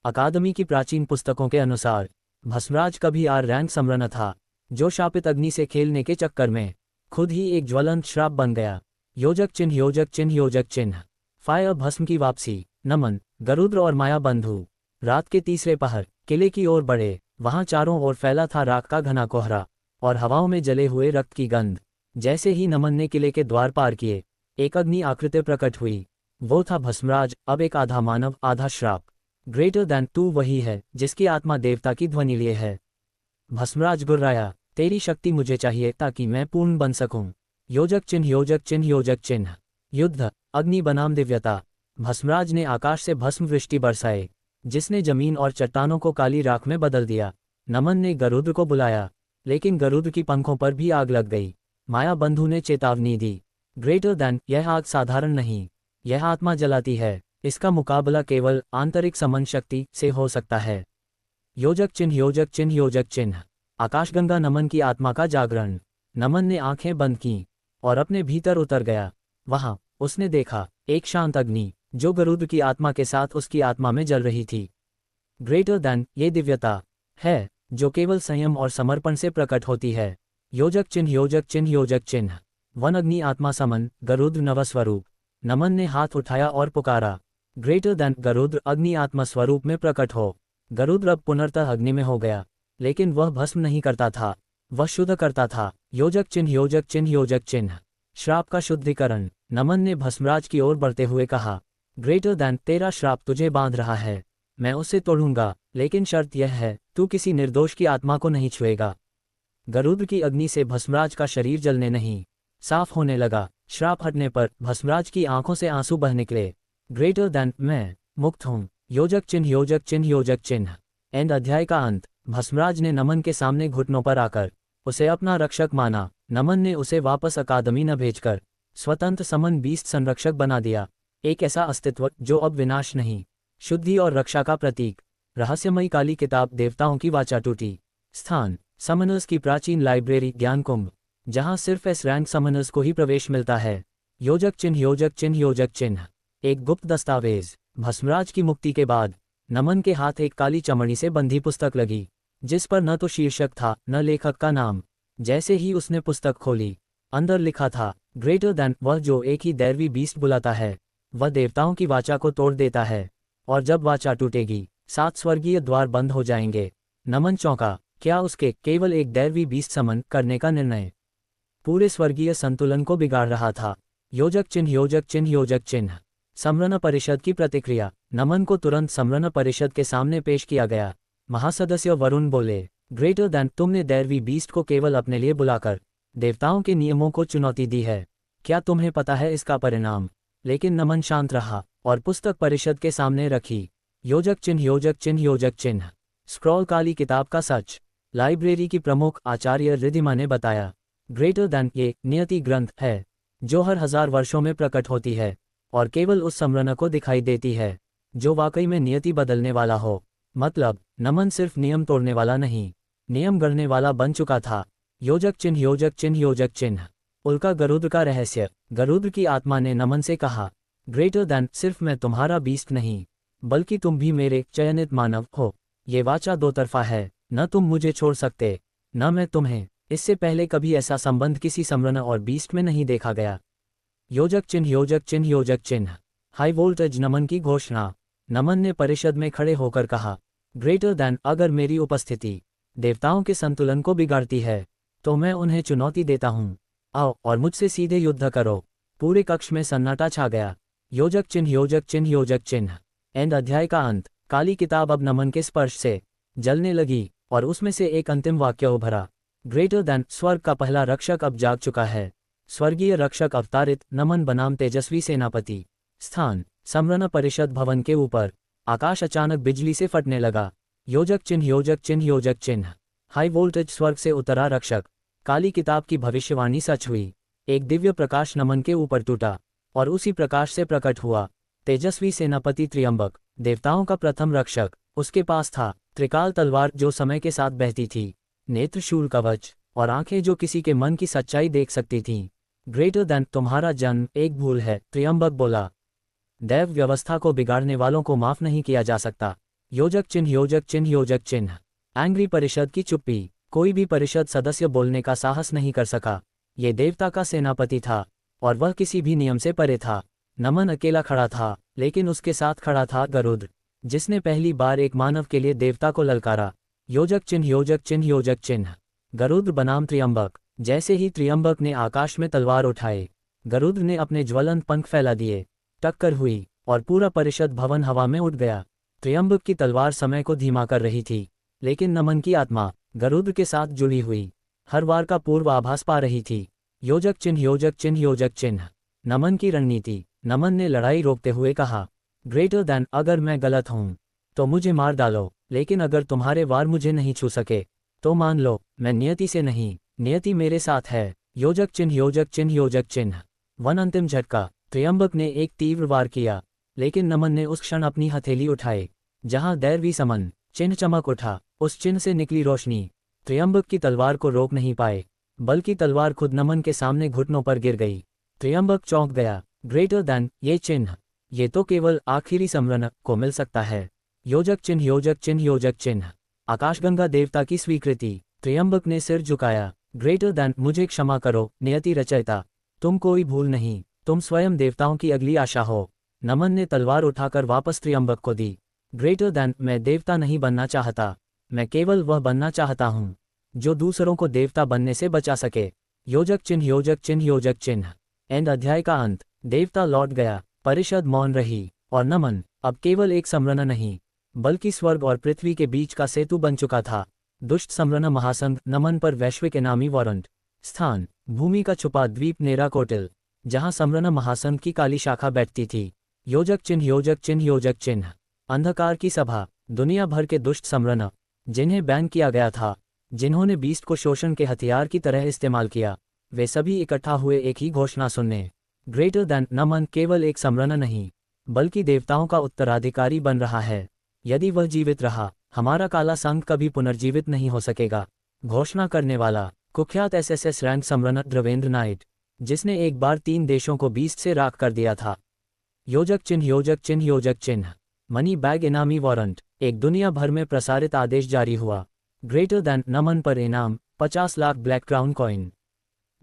Speaker 1: अकादमी की प्राचीन पुस्तकों के अनुसार भस्मराज कभी आर रैंक समरण था, जो शापित अग्नि से खेलने के चक्कर में खुद ही एक ज्वलंत श्राप बन गया। योजक चिन्ह योजक चिन्ह योजक चिन्ह। फायर भस्म की वापसी। नमन, गरुड़ और माया बंधु रात के तीसरे पहर किले की ओर बढ़े। वहां चारों ओर फैला था राख का घना कोहरा और हवाओं में जले हुए रक्त की गंध। जैसे ही नमन ने किले के द्वार पार किए, एक अग्नि आकृति प्रकट हुई। वो था भस्मराज, अब एक आधा मानव आधा श्राप। ग्रेटर दैन तू वही है जिसकी आत्मा देवता की ध्वनि लिए है। भस्मराज गुर्राया, तेरी शक्ति मुझे चाहिए ताकि मैं पूर्ण बन सकूं। योजक चिन्ह योजक चिन्ह योजक चिन्ह। युद्ध अग्नि बनाम दिव्यता। भस्मराज ने आकाश से भस्म वृष्टि बरसाए, जिसने जमीन और चट्टानों को काली राख में बदल दिया। नमन ने गरुड़ को बुलाया, लेकिन गरुड़ की पंखों पर भी आग लग गई। माया बंधु ने चेतावनी दी, ग्रेटर दैन यह आग साधारण नहीं, यह आत्मा जलाती है। इसका मुकाबला केवल आंतरिक समन शक्ति से हो सकता है। योजक चिन्ह योजक चिन्ह योजक चिन्ह। आकाशगंगा नमन की आत्मा का जागरण। नमन ने आंखें बंद कीं और अपने भीतर उतर गया। वहां उसने देखा एक शांत अग्नि, जो गरुड़ की आत्मा के साथ उसकी आत्मा में जल रही थी। ग्रेटर दैन ये दिव्यता है जो केवल संयम और समर्पण से प्रकट होती है। योजक चिन्ह योजक चिन्ह योजक चिन्ह। वन अग्नि आत्मा समन गरुड़ नवस्वरूप। नमन ने हाथ उठाया और पुकारा, ग्रेटर दैन गरुड़ अग्नि आत्मा स्वरूप में प्रकट हो। गरुड़ अब पुनर्तः अग्नि में हो गया, लेकिन वह भस्म नहीं करता था, वह शुद्ध करता था। योजक चिन्ह योजक चिन्ह योजक चिन्ह। श्राप का शुद्धिकरण। नमन ने भस्मराज की ओर बढ़ते हुए कहा, ग्रेटर दैन तेरा श्राप तुझे बांध रहा है, मैं उसे तोड़ूंगा, लेकिन शर्त यह है तू किसी निर्दोष की आत्मा को नहीं छुएगा। गरुड़ की अग्नि से भस्मराज का शरीर जलने नहीं साफ होने लगा। श्राप हटने पर भस्मराज की आंखों से आंसू बह निकले। ग्रेटर दैन मैं मुक्त हूँ। योजक चिन्ह योजक चिन्ह योजक चिन्ह। एंड अध्याय का अंत। भस्मराज ने नमन के सामने घुटनों पर आकर उसे अपना रक्षक माना। नमन ने उसे वापस अकादमी न भेजकर स्वतंत्र समन बीस्ट संरक्षक बना दिया, एक ऐसा अस्तित्व जो अब विनाश नहीं, शुद्धि और रक्षा का प्रतीक। रहस्यमयी काली किताब देवताओं की वाचा टूटी। स्थान समनर्स की प्राचीन लाइब्रेरी ज्ञान कुंभ, जहां सिर्फ एस रैंक समनर्स को ही प्रवेश मिलता है। योजक चिन्ह योजक चिन्ह योजक चिन्ह। एक गुप्त दस्तावेज। भस्मराज की मुक्ति के बाद नमन के हाथ एक काली चमड़ी से बंधी पुस्तक लगी, जिस पर न तो शीर्षक था न लेखक का नाम। जैसे ही उसने पुस्तक खोली, अंदर लिखा था, ग्रेटर दैन वह जो एक ही दैवी बीस्ट बुलाता है, वह देवताओं की वाचा को तोड़ देता है, और जब वाचा टूटेगी 7 स्वर्गीय द्वार बंद हो जाएंगे। नमन चौंका, क्या उसके केवल एक दैवी बीस्ट समन करने का निर्णय पूरे स्वर्गीय संतुलन को बिगाड़ रहा था। योजक चिन्ह योजक चिन्ह योजक चिन्ह। समरन परिषद की प्रतिक्रिया। नमन को तुरंत समरन परिषद के सामने पेश किया गया। महासदस्य वरुण बोले, ग्रेटर दैन, तुमने दैरवी बीस्ट को केवल अपने लिए बुलाकर देवताओं के नियमों को चुनौती दी है। क्या तुम्हें पता है इसका परिणाम? लेकिन नमन शांत रहा और पुस्तक परिषद के सामने रखी। योजक चिन्ह योजक चिन्ह योजक चिन्ह। स्क्रॉल काली किताब का सच। लाइब्रेरी की प्रमुख आचार्य रिधिमा ने बताया, ग्रेटर दैन ये नियति ग्रंथ है जो हर 1000 वर्षों में प्रकट होती है और केवल उस समरन को दिखाई देती है जो वाकई में नियति बदलने वाला हो। मतलब नमन सिर्फ नियम तोड़ने वाला नहीं, नियम गढ़ने वाला बन चुका था। योजक चिन्ह योजक चिन्ह योजक चिन्ह। उल्का गरुड़ का रहस्य। गरुड़ की आत्मा ने नमन से कहा, ग्रेटर दैन, सिर्फ मैं तुम्हारा बीस्ट नहीं बल्कि तुम भी मेरे चयनित मानव हो। ये वाचा दो तरफा है, न तुम मुझे छोड़ सकते न मैं तुम्हें। इससे पहले कभी ऐसा संबंध किसी समरन और बीस्ट में नहीं देखा गया। योजक चिन्ह योजक चिन्ह योजक चिन्ह। हाई वोल्टेज नमन की घोषणा। नमन ने परिषद में खड़े होकर कहा, ग्रेटर दैन, अगर मेरी उपस्थिति देवताओं के संतुलन को बिगाड़ती है तो मैं उन्हें चुनौती देता हूँ। आओ और मुझसे सीधे युद्ध करो। पूरे कक्ष में सन्नाटा छा गया। योजक चिन्ह योजक चिन्ह योजक चिन्ह। एंड अध्याय का अंत। काली किताब अब नमन के स्पर्श से जलने लगी और उसमें से एक अंतिम वाक्य उभरा, ग्रेटर दैन, स्वर्ग का पहला रक्षक अब जाग चुका है। स्वर्गीय रक्षक अवतारित, नमन बनाम तेजस्वी सेनापति। स्थान, समरन परिषद भवन के ऊपर। आकाश अचानक बिजली से फटने लगा। योजक चिन्ह योजक चिन्ह योजक चिन्ह। हाई वोल्टेज स्वर्ग से उतरा रक्षक। काली किताब की भविष्यवाणी सच हुई। एक दिव्य प्रकाश नमन के ऊपर टूटा और उसी प्रकाश से प्रकट हुआ तेजस्वी सेनापति त्रियंबक, देवताओं का प्रथम रक्षक। उसके पास था त्रिकाल तलवार जो समय के साथ बहती थी, नेत्रशूल कवच और आंखें जो किसी के मन की सच्चाई देख सकती थीं। ग्रेटर दैन, तुम्हारा जन्म एक भूल है, त्रियंबक बोला। दैव व्यवस्था को बिगाड़ने वालों को माफ नहीं किया जा सकता। योजक चिन्ह योजक चिन्ह योजक चिन्ह। एंग्री परिषद की चुप्पी। कोई भी परिषद सदस्य बोलने का साहस नहीं कर सका। ये देवता का सेनापति था और वह किसी भी नियम से परे था। नमन अकेला खड़ा था, लेकिन उसके साथ खड़ा था गरुड़, जिसने पहली बार एक मानव के लिए देवता को ललकारा। योजक चिन्ह योजक चिन्ह योजक चिन्ह। गरुड़ बनाम त्रियंबक। जैसे ही त्रियंबक ने आकाश में तलवार उठाए, गरुड़ ने अपने ज्वलंत पंख फैला दिए। टक्कर हुई और पूरा परिषद भवन हवा में उड़ गया। त्रियंबक की तलवार समय को धीमा कर रही थी, लेकिन नमन की आत्मा गरुड़ के साथ जुड़ी हुई हर वार का पूर्व आभास पा रही थी। योजक चिन्ह योजक चिन्ह योजक चिन्ह। नमन की रणनीति। नमन ने लड़ाई रोकते हुए कहा, ग्रेटर दैन, अगर मैं गलत हूं तो मुझे मार डालो, लेकिन अगर तुम्हारे वार मुझे नहीं छू सके तो मान लो मैं नियति से नहीं, नियति मेरे साथ है। योजक चिन्ह योजक चिन्ह योजक चिन्ह। वन अंतिम झटका। त्रियंबक ने एक तीव्र वार किया, लेकिन नमन ने उस क्षण अपनी हथेली उठाई जहां दैरवी समन चिन्ह चमक उठा। उस चिन्ह से निकली रोशनी त्रियंबक की तलवार को रोक नहीं पाए, बल्कि तलवार खुद नमन के सामने घुटनों पर गिर गई। त्रियंबक चौंक गया। ग्रेटर दैन, ये चिन्ह, ये तो केवल आखिरी समरन को मिल सकता है। योजक चिन्ह योजक चिन्ह योजक चिन्ह। आकाशगंगा देवता की स्वीकृति। त्रियंबक ने सिर झुकाया। ग्रेटर दैन, मुझे क्षमा करो नियति रचयिता, तुम कोई भूल नहीं, तुम स्वयं देवताओं की अगली आशा हो। नमन ने तलवार उठाकर वापस त्रियंबक को दी। ग्रेटर दैन, मैं देवता नहीं बनना चाहता, मैं केवल वह बनना चाहता हूँ जो दूसरों को देवता बनने से बचा सके। योजक चिन्ह योजक चिन्ह योजक चिन्ह। एंड अध्याय का अंत। देवता लौट गया। परिषद मौन रही और नमन अब केवल एक समरन नहीं, बल्कि स्वर्ग और पृथ्वी के बीच का सेतु बन चुका था। दुष्ट समरन महासंघ नमन पर वैश्विक इनामी वारंट। स्थान, भूमि का छुपा द्वीप नेराकोटिल, जहां समरन महासंघ की काली शाखा बैठती थी। योजक चिन्ह योजक चिन्ह योजक चिन्ह। अंधकार की सभा। दुनिया भर के दुष्ट समरन जिन्हें बैन किया गया था, जिन्होंने बीस्ट को शोषण के हथियार की तरह इस्तेमाल किया, वे सभी इकट्ठा हुए एक ही घोषणा सुनने। ग्रेटर दैन, नमन केवल एक समरन नहीं, बल्कि देवताओं का उत्तराधिकारी बन रहा है। यदि वह जीवित रहा, हमारा काला संघ कभी पुनर्जीवित नहीं हो सकेगा। घोषणा करने वाला कुख्यात एसएसएस रैंक समरन द्रवेंद्र नाइट, जिसने एक बार 3 देशों को बीस्ट से राख कर दिया था। योजक चिन्ह योजक चिन्ह योजक चिन्ह। मनी बैग इनामी वारंट। एक दुनिया भर में प्रसारित आदेश जारी हुआ। ग्रेटर दैन, नमन पर इनाम 50 लाख ब्लैक क्राउन कॉइन।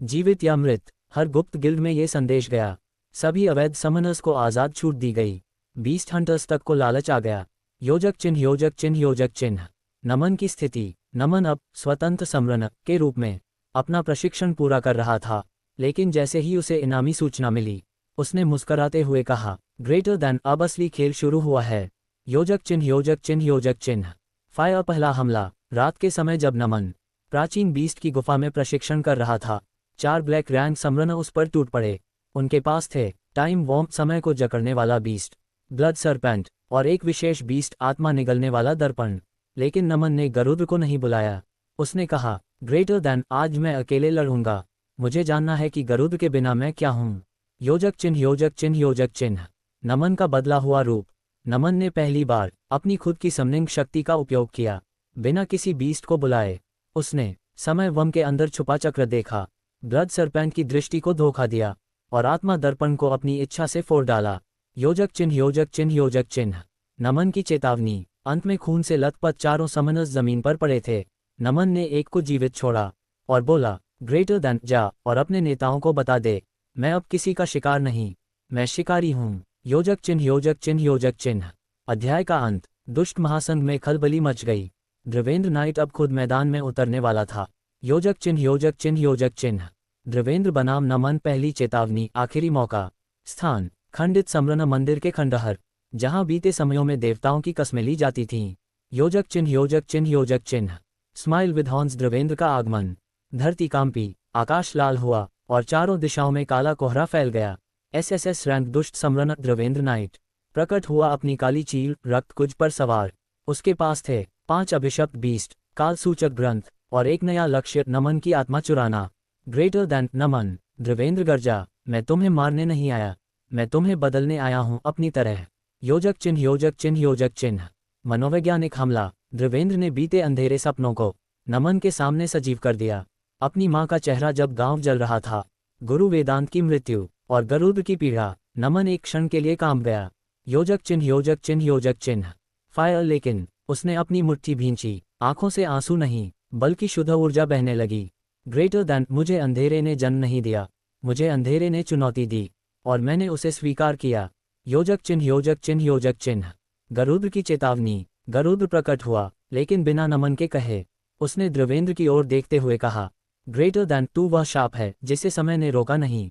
Speaker 1: जीवित या मृत, हर गुप्त गिल्ड में ये संदेश गया। सभी अवैध समनर्स को आज़ाद छूट दी गई। बीस्ट हंटर्स तक को लालच आ गया। योजक चिन्ह योजक चिन्ह योजक चिन्ह। नमन की स्थिति। नमन अब स्वतंत्र समरन के रूप में अपना प्रशिक्षण पूरा कर रहा था। लेकिन जैसे ही उसे इनामी सूचना मिली, उसने मुस्कराते हुए कहा, ग्रेटर देन, अब असली खेल शुरू हुआ है। योजक चिन्ह योजक चिन्ह योजक चिन्ह। फायर। पहला हमला। रात के समय जब नमन प्राचीन बीस्ट की गुफा में प्रशिक्षण कर रहा था, 4 ब्लैक रैंक समरन उस पर टूट पड़े। उनके पास थे टाइम वॉर्म, समय को जकड़ने वाला बीस्ट, ब्लड सरपेंट, और एक विशेष बीस्ट, आत्मा निगलने वाला दर्पण। लेकिन नमन ने गरुड़ को नहीं बुलाया। उसने कहा, ग्रेटर देन, आज मैं अकेले लड़ूंगा। मुझे जानना है कि गरुड़ के बिना मैं क्या हूँ। योजक चिन्ह योजक चिन्ह योजक चिन्ह। नमन का बदला हुआ रूप। नमन ने पहली बार अपनी खुद की समनिंग शक्ति का उपयोग किया, बिना किसी बीस्ट को बुलाए। उसने समय वम के अंदर छुपा चक्र देखा, ब्लड सरपेंट की दृष्टि को धोखा दिया, और आत्मा दर्पण को अपनी इच्छा से फोड़ डाला। योजक चिन्ह योजक चिन्ह योजक चिन्ह। नमन की चेतावनी। अंत में खून से लथपथ चारों समनस जमीन पर पड़े थे। नमन ने एक को जीवित छोड़ा और बोला, ग्रेटर देन, जा और अपने नेताओं को बता दे, मैं अब किसी का शिकार नहीं, मैं शिकारी हूँ। योजक चिन्ह योजक चिन्ह योजक चिन्ह। अध्याय का अंत। दुष्ट महासंघ में खलबली मच गई। ध्रुवेंद्र नाइट अब खुद मैदान में उतरने वाला था। योजक चिन्ह योजक चिन्ह योजक चिन्ह। ध्रुवेंद्र बनाम नमन। पहली चेतावनी, आखिरी मौका। स्थान, खंडित समरन मंदिर के खंडहर, जहां बीते समयों में देवताओं की कस्में ली जाती थीं। योजक चिन्ह योजक चिन्ह योजक चिन्ह। Smile with horns. ध्रुवेंद्र का आगमन। धरती कांपी, आकाश लाल हुआ, और चारों दिशाओं में काला कोहरा फैल गया। एसएसएस रैंक दुष्ट समरन ध्रुवेंद्र नाइट प्रकट हुआ, अपनी काली चील रक्त कुज पर सवार। उसके पास थे 5 अभिशप्त बीस्ट, काल सूचक ग्रंथ, और एक नया लक्ष्य, नमन की आत्मा चुराना। ग्रेटर देन, नमन। ध्रुवेंद्र गर्जा, मैं तुम्हें मारने नहीं आया, मैं तुम्हें बदलने आया हूं अपनी तरह। योजक चिन्ह योजक चिन्ह योजक चिन्ह। मनोवैज्ञानिक हमला। ध्रुवेंद्र ने बीते अंधेरे सपनों को नमन के सामने सजीव कर दिया। अपनी मां का चेहरा जब गांव जल रहा था, गुरु वेदांत की मृत्यु, और गरुड़ की पीड़ा। नमन एक क्षण के लिए कांप गया। योजक चिन्ह योजक चिन्ह योजक चिन्ह। फायर। लेकिन उसने अपनी मुट्ठी भींची, आंखों से आंसू नहीं बल्कि शुद्ध ऊर्जा बहने लगी। ग्रेटर देन, मुझे अंधेरे ने जन्म नहीं दिया, मुझे अंधेरे ने चुनौती दी, और मैंने उसे स्वीकार किया। योजक चिन्ह योजक चिन्ह योजक चिन्ह। गरुड़ की चेतावनी। गरुड़ प्रकट हुआ, लेकिन बिना नमन के कहे। उसने ध्रुवेंद्र की ओर देखते हुए कहा, ग्रेटर देन, तू वह शाप है जिसे समय ने रोका नहीं,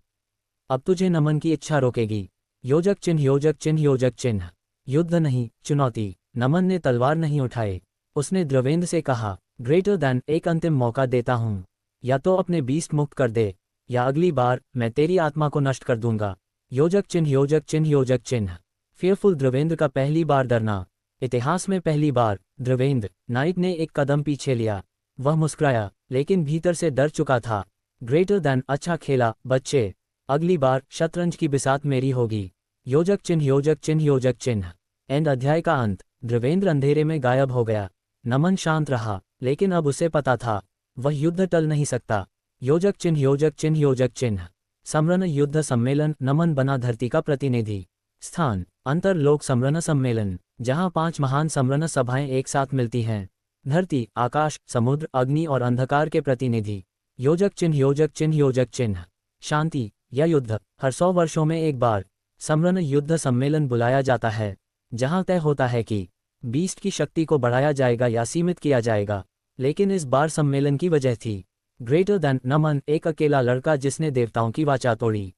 Speaker 1: अब तुझे नमन की इच्छा रोकेगी। योजक चिन्ह योजक चिन्ह योजक चिन्ह। युद्ध नहीं, चुनौती। नमन ने तलवार नहीं उठाई। उसने ध्रुवेंद्र से कहा, ग्रेटर देन, एक अंतिम मौका देता हूँ, या तो अपने बीस्ट मुक्त कर दे, या अगली बार मैं तेरी आत्मा को नष्ट कर दूंगा। योजक चिन्ह योजक चिन्ह योजक चिन्ह। फियरफुल। ध्रुवेंद्र का पहली बार डरना। इतिहास में पहली बार ध्रुवेंद्र नाइट ने एक कदम पीछे लिया। वह मुस्कुराया, लेकिन भीतर से डर चुका था। ग्रेटर देन, अच्छा खेला बच्चे, अगली बार शतरंज की बिसात मेरी होगी। योजक चिन्ह योजक चिन्ह योजक चिन्ह। एंड। अध्याय का अंत। ध्रुवेंद्र अंधेरे में गायब हो गया। नमन शांत रहा, लेकिन अब उसे पता था, वह युद्ध टल नहीं सकता। योजक चिन्ह योजक चिन्ह योजक चिन्ह। समरन युद्ध सम्मेलन। नमन बना धरती का प्रतिनिधि। स्थान, अंतरलोक समरन सम्मेलन, जहां 5 महान समरन सभाएं एक साथ मिलती हैं। धरती, आकाश, समुद्र, अग्नि और अंधकार के प्रतिनिधि। योजक चिन्ह योजक चिन्ह योजक चिन्ह। शांति या युद्ध। हर 100 वर्षों में एक बार समरन युद्ध सम्मेलन बुलाया जाता है, जहां तय होता है कि बीस्ट की शक्ति को बढ़ाया जाएगा या सीमित किया जाएगा। लेकिन इस बार सम्मेलन की वजह थी ग्रेटर देन, नमन, एक अकेला लड़का जिसने देवताओं की वाचा तोड़ी,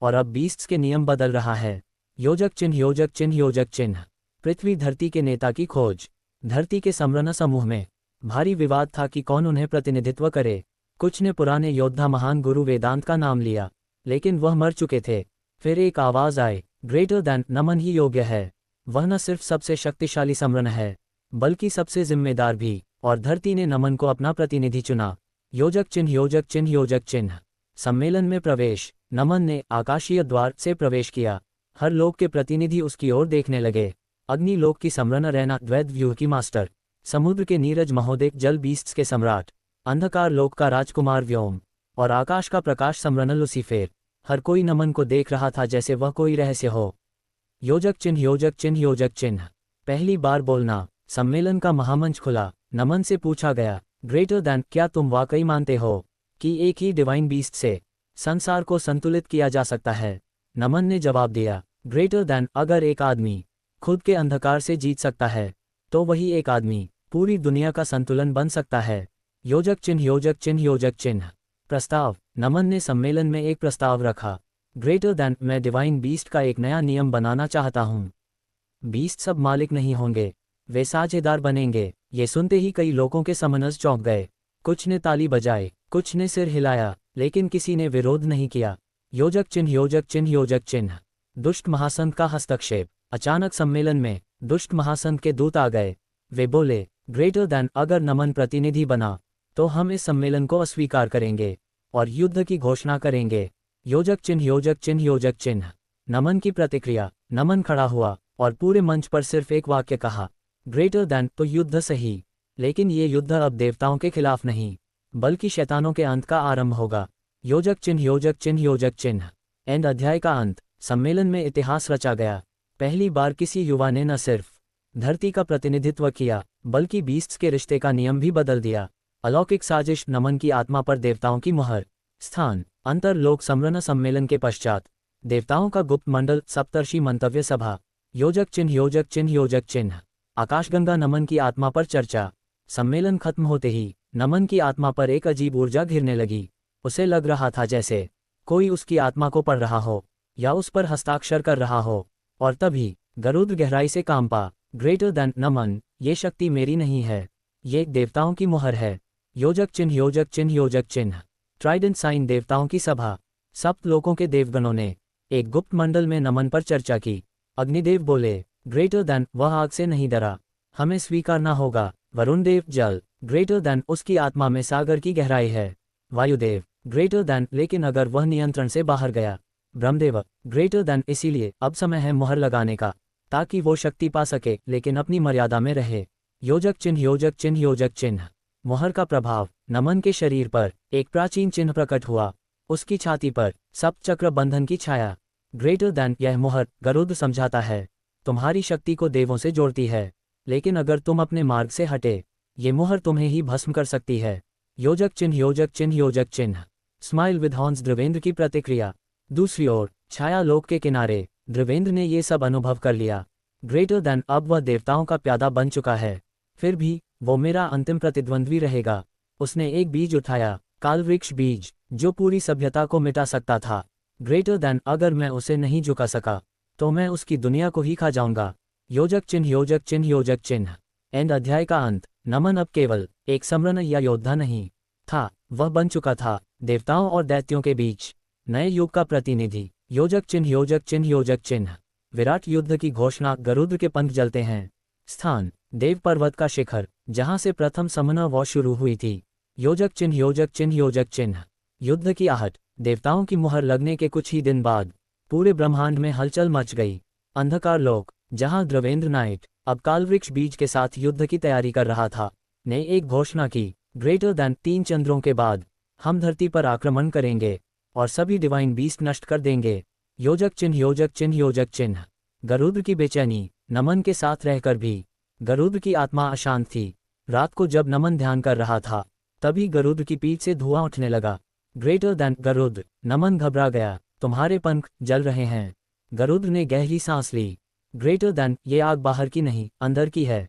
Speaker 1: और अब बीस्ट्स के नियम बदल रहा है। योजक चिन्ह योजक चिन्ह योजक चिन्ह। पृथ्वी धरती के नेता की खोज। धरती के समरन समूह में भारी विवाद था कि कौन उन्हें प्रतिनिधित्व करे। कुछ ने पुराने योद्धा महान गुरु वेदांत का नाम लिया, लेकिन वह मर चुके थे। फिर एक आवाज आई, ग्रेटर देन, नमन ही योग्य है। वह न सिर्फ सबसे शक्तिशाली समरन है, बल्कि सबसे जिम्मेदार भी। और धरती ने नमन को अपना प्रतिनिधि चुना। योजक चिन्ह योजक चिन्ह योजक चिन्ह। सम्मेलन में प्रवेश। नमन ने आकाशीय द्वार से प्रवेश किया। हर लोक के प्रतिनिधि उसकी ओर देखने लगे। अग्नि लोक की समरन रैना, द्वैत व्यूह की मास्टर। समुद्र के नीरज महोदय, जल बीस्ट्स के सम्राट। अंधकार लोक का राजकुमार व्योम, और आकाश का प्रकाश समरन लुसीफेर। हर कोई नमन को देख रहा था जैसे वह कोई रहस्य हो। योजक चिन्ह योजक चिन्ह योजक चिन्ह। पहली बार बोलना। सम्मेलन का महामंच खुला। नमन से पूछा गया, ग्रेटर देन, क्या तुम वाकई मानते हो कि एक ही डिवाइन बीस्ट से संसार को संतुलित किया जा सकता है? नमन ने जवाब दिया, ग्रेटर देन, अगर एक आदमी खुद के अंधकार से जीत सकता है, तो वही एक आदमी पूरी दुनिया का संतुलन बन सकता है। योजक चिन्ह योजक चिन्ह योजक चिन्ह। प्रस्ताव। नमन ने सम्मेलन में एक प्रस्ताव रखा। ग्रेटर दैन, मैं डिवाइन बीस्ट का एक नया नियम बनाना चाहता हूँ। बीस्ट सब मालिक नहीं होंगे, वे साझेदार बनेंगे। ये सुनते ही कई लोगों के समनस चौंक गए। कुछ ने ताली बजाई, कुछ ने सिर हिलाया, लेकिन किसी ने विरोध नहीं किया। योजक चिन्ह, योजक चिन्ह, योजक चिन्ह। दुष्ट महासंत का हस्तक्षेप। अचानक सम्मेलन में दुष्ट महासंत के दूत आ गए। वे बोले, ग्रेटर दैन, अगर नमन प्रतिनिधि बना तो हम इस सम्मेलन को अस्वीकार करेंगे और युद्ध की घोषणा करेंगे। योजक चिन्ह, योजक चिन्ह, योजक चिन्ह। नमन की प्रतिक्रिया। नमन खड़ा हुआ और पूरे मंच पर सिर्फ एक वाक्य कहा, ग्रेटर दैन, तो युद्ध सही, लेकिन ये युद्ध अब देवताओं के खिलाफ नहीं, बल्कि शैतानों के अंत का आरंभ होगा। योजक चिन्ह, योजक चिन्ह, योजक चिन्ह। एंड अध्याय का अंत। सम्मेलन में इतिहास रचा गया। पहली बार किसी युवा ने न सिर्फ धरती का प्रतिनिधित्व किया, बल्कि बीस्ट्स के रिश्ते का नियम भी बदल दिया। अलौकिक साजिश। नमन की आत्मा पर देवताओं की मुहर। स्थान, अंतरलोक समरण सम्मेलन के पश्चात देवताओं का गुप्त मंडल, सप्तर्षि मंतव्य सभा। योजक चिन्ह, योजक चिन्ह, योजक चिन्ह। आकाशगंगा। नमन की आत्मा पर चर्चा। सम्मेलन खत्म होते ही नमन की आत्मा पर एक अजीब ऊर्जा घिरने लगी। उसे लग रहा था जैसे कोई उसकी आत्मा को पढ़ रहा हो या उस पर हस्ताक्षर कर रहा हो। और तभी गरुड़ गहराई से कांपा। ग्रेटर दैन, नमन, ये शक्ति मेरी नहीं है, ये देवताओं की मुहर है। योजक चिन्ह, योजक चिन्ह, योजक चिन्ह। Trident sign. देवताओं की सभा। सप्त लोकों के देवगणों ने एक गुप्त मंडल में नमन पर चर्चा की। अग्निदेव बोले, ग्रेटर दैन, वह आग से नहीं डरा, हमें स्वीकारना होगा। वरुण देव, जल। ग्रेटर दैन, उसकी आत्मा में सागर की गहराई है। वायुदेव, ग्रेटर दैन, लेकिन अगर वह नियंत्रण से बाहर गया। ब्रह्मदेव, ग्रेटर दैन, इसीलिए अब समय है मुहर लगाने का, ताकि वो शक्ति पा सके लेकिन अपनी मर्यादा में रहे। योजक चिन्ह, योजक चिन्ह, योजक चिन्ह। मुहर का प्रभाव। नमन के शरीर पर एक प्राचीन चिन्ह प्रकट हुआ। उसकी छाती पर सप्तचक्र बंधन की छाया। ग्रेटर दैन, यह मुहर गरुड़ समझाता है, तुम्हारी शक्ति को देवों से जोड़ती है, लेकिन अगर तुम अपने मार्ग से हटे, ये मुहर तुम्हें ही भस्म कर सकती है। योजक चिन्ह, योजक चिन्ह, योजक चिन्ह। Smile with horns. ध्रुवेंद्र की प्रतिक्रिया। दूसरी ओर छाया लोक के किनारे ध्रुवेंद्र ने ये सब अनुभव कर लिया। ग्रेटर दैन, अब वह देवताओं का प्यादा बन चुका है, फिर भी वो मेरा अंतिम प्रतिद्वंद्वी रहेगा। उसने एक बीज उठाया, कालवृक्ष बीज, जो पूरी सभ्यता को मिटा सकता था। ग्रेटर दैन, अगर मैं उसे नहीं झुका सका तो मैं उसकी दुनिया को ही खा जाऊंगा। योजक चिन्ह, योजक चिन्ह, योजक चिन्ह। एंड अध्याय का अंत। नमन अब केवल एक समरण या योद्धा नहीं था, वह बन चुका था देवताओं और दैत्यों के बीच नए युग का प्रतिनिधि। योजक चिन्ह, योजक चिन्ह, योजक चिन्ह। विराट युद्ध की घोषणा। गरुड़ के पंख जलते हैं। स्थान, देव पर्वत का शिखर, जहां से प्रथम समन्वय वॉर शुरू हुई थी। योजक चिन्ह, योजक चिन्ह, योजक चिन्ह। युद्ध की आहट। देवताओं की मुहर लगने के कुछ ही दिन बाद पूरे ब्रह्मांड में हलचल मच गई। अंधकार लोक, जहां ध्रुवेंद्र नाइट अब कालवृक्ष बीज के साथ युद्ध की तैयारी कर रहा था, ने एक घोषणा की, ग्रेटर दैन, 3 चंद्रों के बाद हम धरती पर आक्रमण करेंगे और सभी डिवाइन बीस्ट नष्ट कर देंगे। योजक चिन्ह, योजक चिन्ह, योजक चिन्ह। गरुड़ की बेचैनी। नमन के साथ रहकर भी गरुड़ की आत्मा अशांत थी। रात को जब नमन ध्यान कर रहा था, तभी गरुड़ की पीठ से धुआं उठने लगा। Greater than, Garuda. नमन घबरा गया, तुम्हारे पंख जल रहे हैं। गरुड़ ने गहरी सांस ली। ग्रेटर दैन, ये आग बाहर की नहीं, अंदर की है।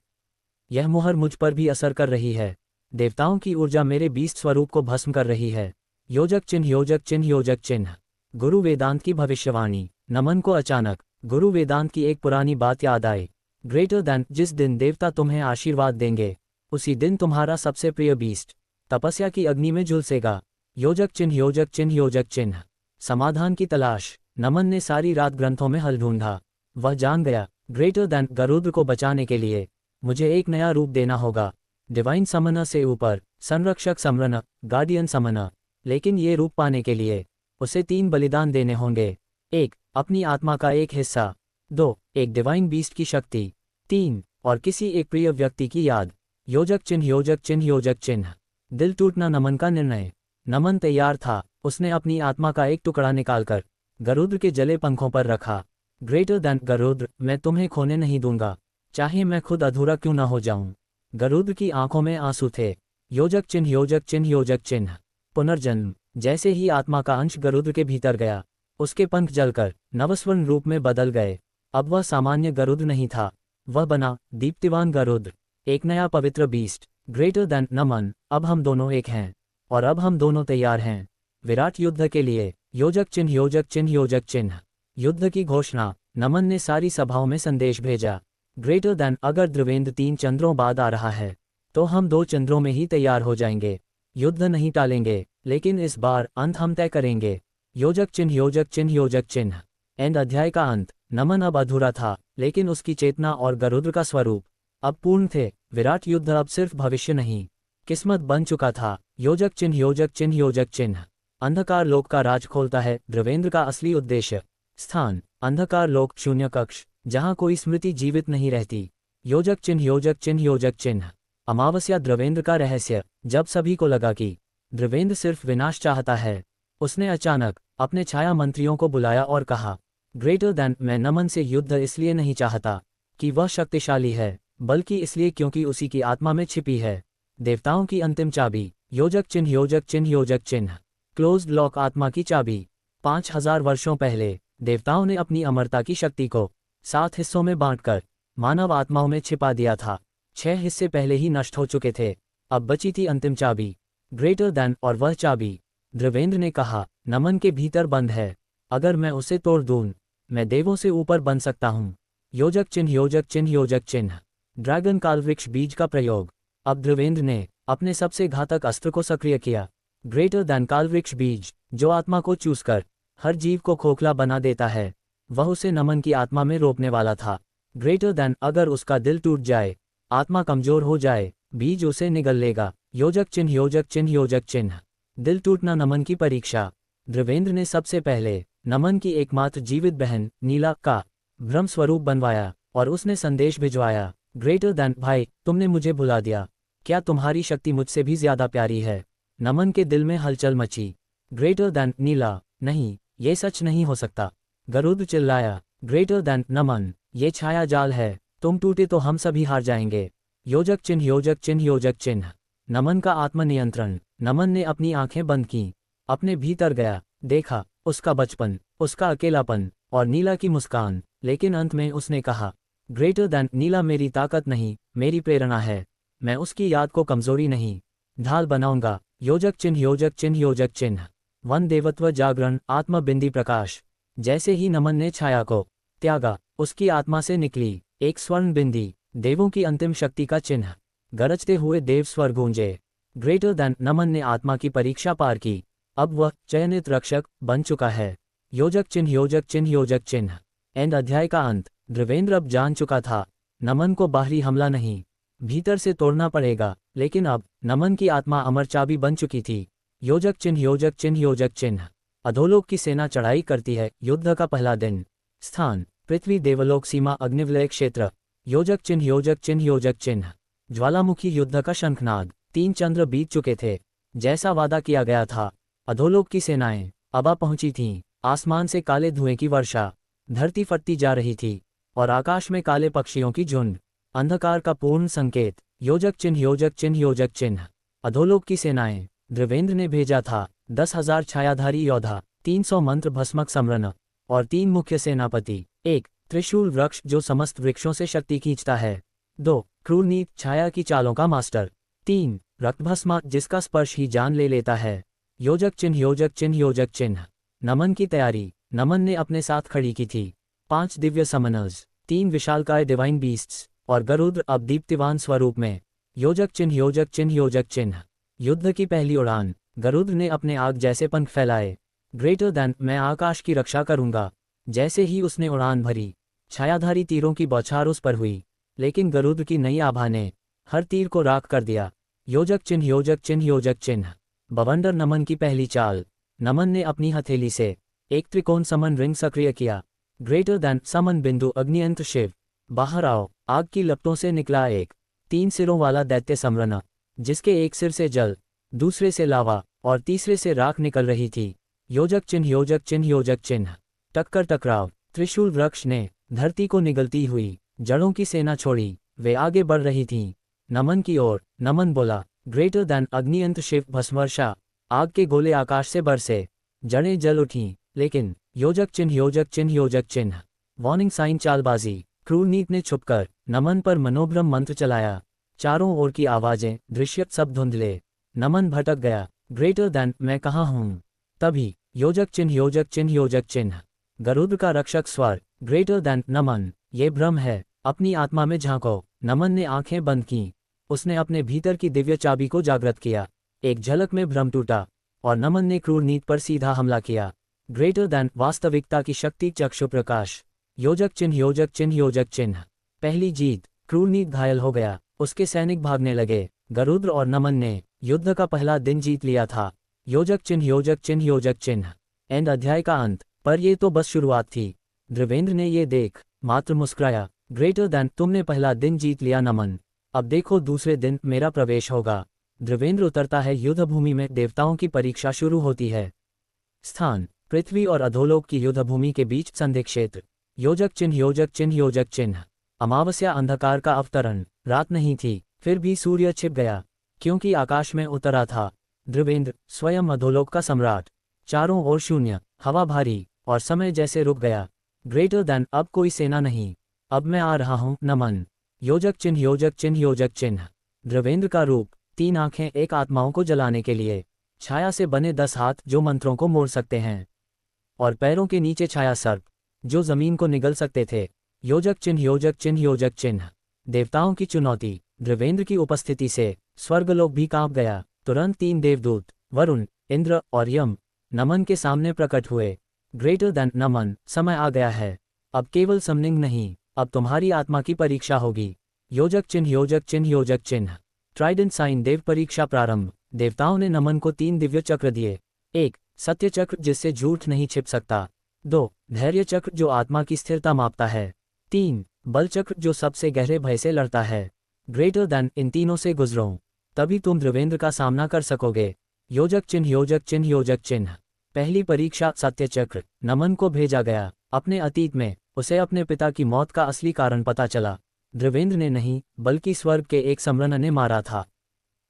Speaker 1: यह मुहर मुझ पर भी असर कर रही है। देवताओं की ऊर्जा मेरे बीस्ट स्वरूप को भस्म कर रही है। योजक चिन्ह, योजक चिन्ह, योजक चिन्ह। गुरु वेदांत की भविष्यवाणी। नमन को अचानक गुरु वेदांत की एक पुरानी बात याद आई। ग्रेटर दैन, जिस दिन देवता तुम्हें आशीर्वाद देंगे, उसी दिन तुम्हारा सबसे प्रिय बीस्ट तपस्या की अग्नि में झुलसेगा। योजक चिन्ह, योजक चिन्ह, योजक चिन्ह। समाधान की तलाश। नमन ने सारी रात ग्रंथों में हल ढूंढा। वह जान गया, ग्रेटर दैन, गरुड़ को बचाने के लिए मुझे एक नया रूप देना होगा। डिवाइन समन से ऊपर, संरक्षक समरण, गार्डियन समन। लेकिन ये रूप पाने के लिए उसे 3 बलिदान देने होंगे। 1, अपनी आत्मा का एक हिस्सा। 2, एक डिवाइन बीस्ट की शक्ति। 3, और किसी एक प्रिय व्यक्ति की याद। योजक चिन्ह, योजक चिन्ह, योजक चिन्ह। दिल टूटना। नमन का निर्णय। नमन तैयार था। उसने अपनी आत्मा का एक टुकड़ा निकालकर गरुड़ के जले पंखों पर रखा। ग्रेटर दैन, गरुड़, मैं तुम्हें खोने नहीं दूंगा, चाहे मैं खुद अधूरा क्यों न हो जाऊं। गरुड़ की आंखों में आंसू थे। योजक चिन्ह, योजक चिन्ह, योजक चिन्ह। पुनर्जन्म। जैसे ही आत्मा का अंश गरुड़ के भीतर गया, उसके पंख जलकर नवस्वर्ण रूप में बदल गए। अब वह सामान्य गरुड़ नहीं था, वह बना दीप्तिवान गरुड़, एक नया पवित्र बीस्ट। ग्रेटर दैन, नमन, अब हम दोनों एक हैं, और अब हम दोनों तैयार हैं। विराट युद्ध के लिए। योजक चिन्ह योजक चिन्ह योजक चिन्ह। युद्ध की घोषणा। नमन ने सारी सभाओं में संदेश भेजा। ग्रेटर देन अगर द्रवेंद्र 3 चंद्रों बाद आ रहा है तो हम 2 चंद्रों में ही तैयार हो जाएंगे। युद्ध नहीं टालेंगे, लेकिन इस बार अंत हम तय करेंगे। योजक चिन्ह योजक चिन्ह योजक चिन्ह। एंड अध्याय का अंत। नमन अब अधूरा था, लेकिन उसकी चेतना और गरुड़ का स्वरूप अब पूर्ण थे। विराट युद्ध अब सिर्फ भविष्य नहीं, किस्मत बन चुका था। योजक चिन्ह योजक चिन्ह योजक चिन्ह। अंधकार लोक का राज खोलता है द्रवेंद्र का असली उद्देश्य। स्थान। अंधकार लोक शून्य कक्ष, जहां कोई स्मृति जीवित नहीं रहती। योजक चिन्ह योजक चिन्ह योजक चिन्ह। अमावस्या द्रवेंद्र का रहस्य। जब सभी को लगा कि द्रवेंद्र सिर्फ विनाश चाहता है, उसने अचानक अपने छाया मंत्रियों को बुलाया और कहा, ग्रेटर देन मैं नमन से युद्ध इसलिए नहीं चाहता कि वह शक्तिशाली है, बल्कि इसलिए क्योंकि उसी की आत्मा में छिपी है देवताओं की अंतिम चाबी। योजक चिन्ह योजक चिन्ह योजक चिन्ह। क्लोज्ड लॉक आत्मा की चाबी। 5000 वर्षों पहले देवताओं ने अपनी अमरता की शक्ति को 7 हिस्सों में बांटकर मानव आत्माओं में छिपा दिया था। 6 हिस्से पहले ही नष्ट हो चुके थे, अब बची थी अंतिम चाबी, ग्रेटर देन। और वह चाबी, द्रवेंद्र ने कहा, नमन के भीतर बंद है। अगर मैं उसे तोड़ दूं, मैं देवों से ऊपर बन सकता हूँ। योजक चिन्ह योजक चिन्ह योजक चिन्ह। ड्रैगन कालवृक्ष बीज का प्रयोग। अब द्रवेंद्र ने अपने सबसे घातक अस्त्र को सक्रिय किया। ग्रेटर देन कालवृक्ष बीज, जो आत्मा को चूसकर हर जीव को खोखला बना देता है, वह उसे नमन की आत्मा में रोपने वाला था। ग्रेटर देन अगर उसका दिल टूट जाए, आत्मा कमजोर हो जाए, बीज उसे निगल लेगा। योजक चिन्ह योजक चिन्ह योजक चिन्ह। दिल टूटना नमन की परीक्षा। द्रवेंद्र ने सबसे पहले नमन की एकमात्र जीवित बहन नीला का भ्रम स्वरूप बनवाया और उसने संदेश भिजवाया, ग्रेटर देन भाई, तुमने मुझे भुला दिया। क्या तुम्हारी शक्ति मुझसे भी ज्यादा प्यारी है? नमन के दिल में हलचल मची। ग्रेटर देन नीला, नहीं, ये सच नहीं हो सकता। गरुड़ चिल्लाया, ग्रेटर देन नमन, ये छाया जाल है, तुम टूटे तो हम सभी हार जाएंगे। योजक चिन्ह योजक चिन्ह योजक चिन्ह। नमन का आत्मनियंत्रण। नमन ने अपनी आंखें बंद की, अपने भीतर गया, देखा उसका बचपन, उसका अकेलापन और नीला की मुस्कान। लेकिन अंत में उसने कहा, ग्रेटर देन नीला मेरी ताकत नहीं, मेरी प्रेरणा है। मैं उसकी याद को कमजोरी नहीं, ढाल बनाऊंगा। योजक चिन्ह योजक चिन्ह योजक चिन्ह। वन देवत्व जागरण आत्म बिंदी प्रकाश। जैसे ही नमन ने छाया को त्यागा, उसकी आत्मा से निकली एक स्वर्ण बिंदी, देवों की अंतिम शक्ति का चिन्ह। गरजते हुए देव स्वर गूंजे। ग्रेटर देन नमन ने आत्मा की परीक्षा पार की, अब वह चयनित रक्षक बन चुका है। योजक चिन्ह योजक चिन्ह योजक चिन्ह। एंड अध्याय का अंत। द्रवेंद्र अब जान चुका था, नमन को बाहरी हमला नहीं, भीतर से तोड़ना पड़ेगा। लेकिन अब नमन की आत्मा अमर चाबी बन चुकी थी। योजक चिन्ह योजक चिन्ह योजक चिन्ह। अधोलोक की सेना चढ़ाई करती है। युद्ध का पहला दिन। स्थान, पृथ्वी देवलोक सीमा अग्निवलय क्षेत्र। योजक चिन्ह योजक चिन्ह योजक चिन्ह। ज्वालामुखी युद्ध का शंखनाद। 3 चंद्र बीत चुके थे, जैसा वादा किया गया था। अधोलोक की सेनाएं अब आ पहुंची थीं। आसमान से काले धुएं की वर्षा, धरती फटती जा रही थी और आकाश में काले पक्षियों की झुंड। अंधकार का पूर्ण संकेत। योजक चिन्ह योजक चिन्ह योजक चिन्ह। अधोलोक की सेनाएं। द्रवेंद्र ने भेजा था 10,000 छायाधारी योद्धा, 300 मंत्र भस्मक समरण और 3 मुख्य सेनापति। 1 त्रिशूल वृक्ष जो समस्त वृक्षों से शक्ति खींचता है। 2 क्रूर नीत छाया की चालों का मास्टर। 3 रक्तभस्मा जिसका स्पर्श ही जान ले लेता है। योजक चिन्ह योजक चिन्ह योजक चिन्ह। नमन की तैयारी। नमन ने अपने साथ खड़ी की थी 5 दिव्य समनर्स, 3 विशालकाय डिवाइन बीस्ट्स और गरुड़ अब दीप्तिवान स्वरूप में। योजक चिन्ह योजक चिन्ह योजक चिन्ह। युद्ध की पहली उड़ान। गरुड़ ने अपने आग जैसे पंख फैलाए। ग्रेटर देन मैं आकाश की रक्षा करूंगा। जैसे ही उसने उड़ान भरी, छायाधारी तीरों की बौछार उस पर हुई, लेकिन गरुड़ की नई आभा ने हर तीर को राख कर दिया। योजक चिन्ह योजक चिन्ह योजक चिन्ह। बवंडर नमन की पहली चाल। नमन ने अपनी हथेली से एक त्रिकोण समन रिंग सक्रिय किया। ग्रेटर देन समन बिंदु अग्नियंत्र शिव, बाहर आओ। आग की लपटों से निकला एक 3 सिरों वाला दैत्य समरण, जिसके एक सिर से जल, दूसरे से लावा और तीसरे से राख निकल रही थी। योजक चिन्ह योजक चिन्ह योजक चिन्ह। टक्कर टकराव। त्रिशूल वृक्ष ने धरती को निगलती हुई जड़ों की सेना छोड़ी, वे आगे बढ़ रही थीं नमन की ओर। नमन बोला, ग्रेटर देन अग्नियंत्र शिव भस्मवर्षा। आग के गोले आकाश से बरसे, जड़ें जल उठीं, लेकिन योजक चिन्ह योजक चिन्ह योजक चिन्ह। वार्निंग साइन चालबाजी। क्रूर नीत ने छुपकर नमन पर मनोभ्रम मंत्र चलाया। चारों ओर की आवाजें, दृश्य सब धुंधले। नमन भटक गया। ग्रेटर देन मैं कहाँ हूँ? तभी योजक चिन्ह योजक चिन्ह योजक चिन्ह। गरुड़ का रक्षक स्वर ग्रेटर देन नमन। ये भ्रम है, अपनी आत्मा में झांको। नमन ने आंखें बंद की। उसने अपने भीतर की दिव्य चाबी को जागृत किया। एक झलक में भ्रम टूटा और नमन ने क्रूर नीति पर सीधा हमला किया। ग्रेटर देन वास्तविकता की शक्ति चक्षु प्रकाश। योजक चिन्ह योजक चिन्ह योजक चिन्ह। पहली जीत। क्रूर नीति घायल हो गया, उसके सैनिक भागने लगे। गरुड़ और नमन ने युद्ध का पहला दिन जीत लिया था। योजक चिन्ह योजक चिन्ह योजक चिन्ह। एंड अध्याय का अंत। पर ये तो बस शुरुआत थी। देवेंद्र ने ये देख मात्र मुस्कुराया। ग्रेटर देन तुमने पहला दिन जीत लिया नमन, अब देखो दूसरे दिन मेरा प्रवेश होगा। देवेंद्र उतरता है युद्ध भूमि में। देवताओं की परीक्षा शुरू होती है। स्थान पृथ्वी और अधोलोक की युद्ध भूमि के बीच संधि क्षेत्र। योजक चिन्ह योजक चिन्ह योजक चिन्ह। अमावस्या अंधकार का अवतरण। रात नहीं थी, फिर भी सूर्य छिप गया, क्योंकि आकाश में उतरा था देवेंद्र, स्वयं अधोलोक का सम्राट। चारों ओर शून्य, हवा भारी और समय जैसे रुक गया। ग्रेटर देन अब कोई सेना नहीं, अब मैं आ रहा हूं नमन। योजक चिन्ह योजक चिन्ह योजक चिन्ह। देवेंद्र का रूप 3 आंखें एक आत्माओं को जलाने के लिए। छाया से बने 10 हाथ जो मंत्रों को मोड़ सकते हैं, और पैरों के नीचे छाया सर्प जो जमीन को निगल सकते थे। योजक चिन्ह योजक चिन्ह योजक चिन्ह। देवताओं की चुनौती। देवेंद्र की उपस्थिति से स्वर्गलोक भी कांप गया। तुरंत 3 देवदूत वरुण, इंद्र और यम नमन के सामने प्रकट हुए। ग्रेटर देन नमन, समय आ गया है। अब केवल समनिंग नहीं, अब तुम्हारी आत्मा की परीक्षा होगी। योजक चिन्ह योजक चिन्ह योजक चिन्ह। Trident sign. देव परीक्षा प्रारंभ। देवताओं ने नमन को 3 दिव्य चक्र दिए। 1 सत्य चक्र जिससे झूठ नहीं छिप सकता। 2 धैर्य चक्र जो आत्मा की स्थिरता मापता है। 3 बल चक्र जो सबसे गहरे भय से लड़ता है। ग्रेटर देन इन तीनों से गुजरो, तभी तुम देवेंद्र का सामना कर सकोगे। योजक चिन्ह योजक चिन्ह योजक चिन्ह। पहली परीक्षा सत्य चक्र। नमन को भेजा गया। अपने अतीत में उसे अपने पिता की मौत का असली कारण पता चला। देवेंद्र ने नहीं, बल्कि स्वर्ग के एक सम्राट ने मारा था।